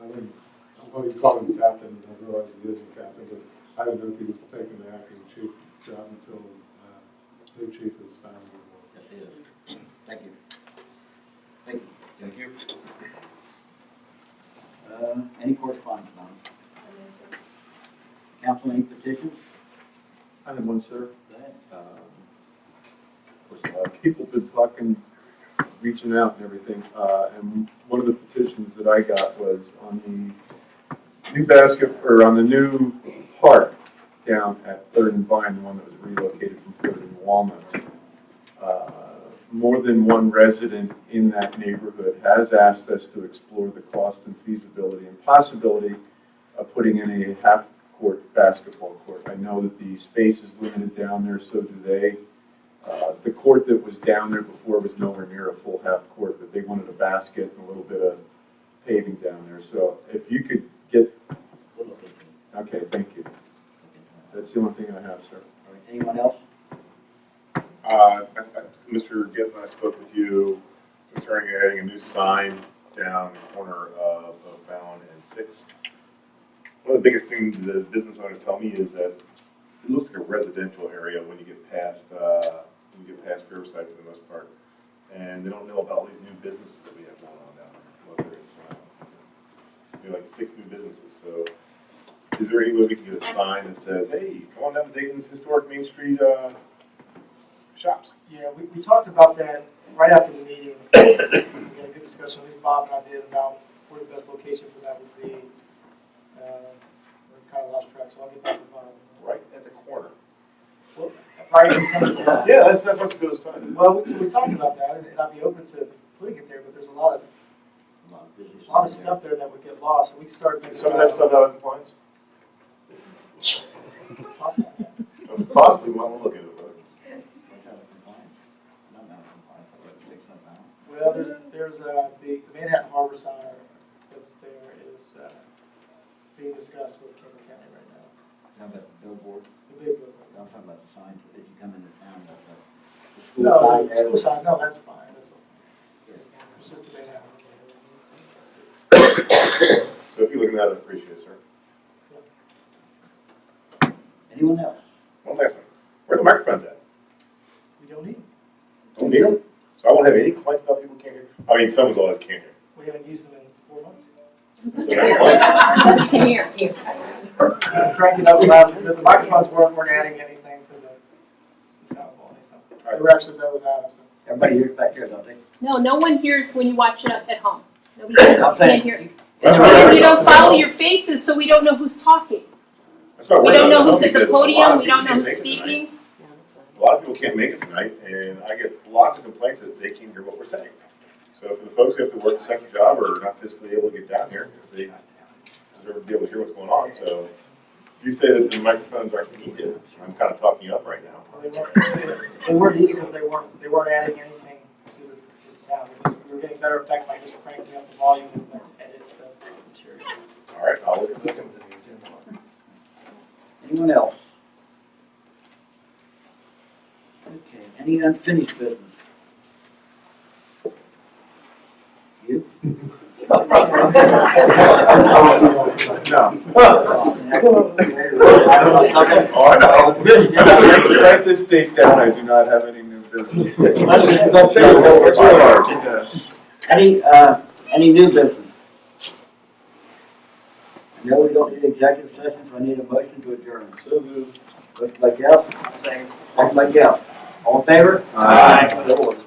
I didn't, well, you call him captain, I realize he is a captain, but I didn't know if he was taking the acting chief job until new chief is found. Yes, he is. Thank you. Thank you. Thank you. Any correspondence, Don? Council, any petitions? I have one, sir. Go ahead. Of course, people have been talking, reaching out and everything, and one of the petitions that I got was on the new on the new park down at 3rd and Vine, the one that was relocated from 3rd and Walnut. More than one resident in that neighborhood has asked us to explore the cost and feasibility and possibility of putting in a half-court basketball court. I know that the space is limited down there, so do they. The court that was down there before was nowhere near a full half-court, but they wanted a basket and a little bit of paving down there. So if you could get... Okay, thank you. That's the only thing I have, sir. All right, anyone else? Mr. Giff and I spoke with you concerning adding a new sign down the corner of Fallon and 6th. One of the biggest things the business owners tell me is that it looks like a residential area when you get past Riverside for the most part, and they don't know about all these new businesses that we have going on down there. Whether it's we have like 6 new businesses. So, is there any way we can get a sign that says, "Hey, come on down to Dayton's historic Main Street shops"? Yeah, we talked about that right after the meeting. We had a good discussion, at least Bob and I did, about where the best location for that would be. We kind of lost track, so I'll get back to Bob. Right at the corner. Well, right in front of town. Yeah, that's what's good as time. Well, so we talked about that, and I'd be open to putting it there, but there's a lot of stuff there that would get lost, so we start thinking. Some of that stuff out of compliance? Possibly, we want to look at it. Well, there's the Manhattan Harbor sign that's there is being discussed with King County right now. How about the billboard? The big billboard. I'm talking about the signs as you come into town. The school No, sign the there. school sign, no, that's fine, that's okay. It's just the Manhattan. So if you're looking at it, I appreciate it, sir. Anyone else? One last thing. Where are the microphones at? We don't need them. Don't need them? So I won't have any complaints about people can't hear? I mean, someone's always can't hear. We haven't used them in 4 months. You can hear, yes. Cranking up loud, because the microphones weren't adding anything to the sound quality, so. They were actually better without them, so. Everybody hears back there, don't they? No one hears when you watch it at home. Nobody can't hear it. That's right. We don't follow your faces, so we don't know who's talking. That's what We we're don't know doing, who's at the because a lot podium, of we don't people know can't who's make it tonight. speaking. A lot of people can't make it tonight, and I get lots of complaints that they can't hear what we're saying. So for the folks who have to work a second job or are not physically able to get down here, they deserve to be able to hear what's going on. So if you say that the microphones aren't needed, I'm kind of talking you up right now. They weren't needed because they weren't adding anything to the sound. We were getting better effect by just cranking up the volume and edit the material. All right, I'll look at this. Anyone else? Okay, any unfinished business? You? No. Oh, no. Write this date down, I do not have any new business. Any new business? I know we don't need executive session, so I need a motion to adjourn. So moved. Motion by Jeff. Second by Jeff. All in favor? Aye. So ordered.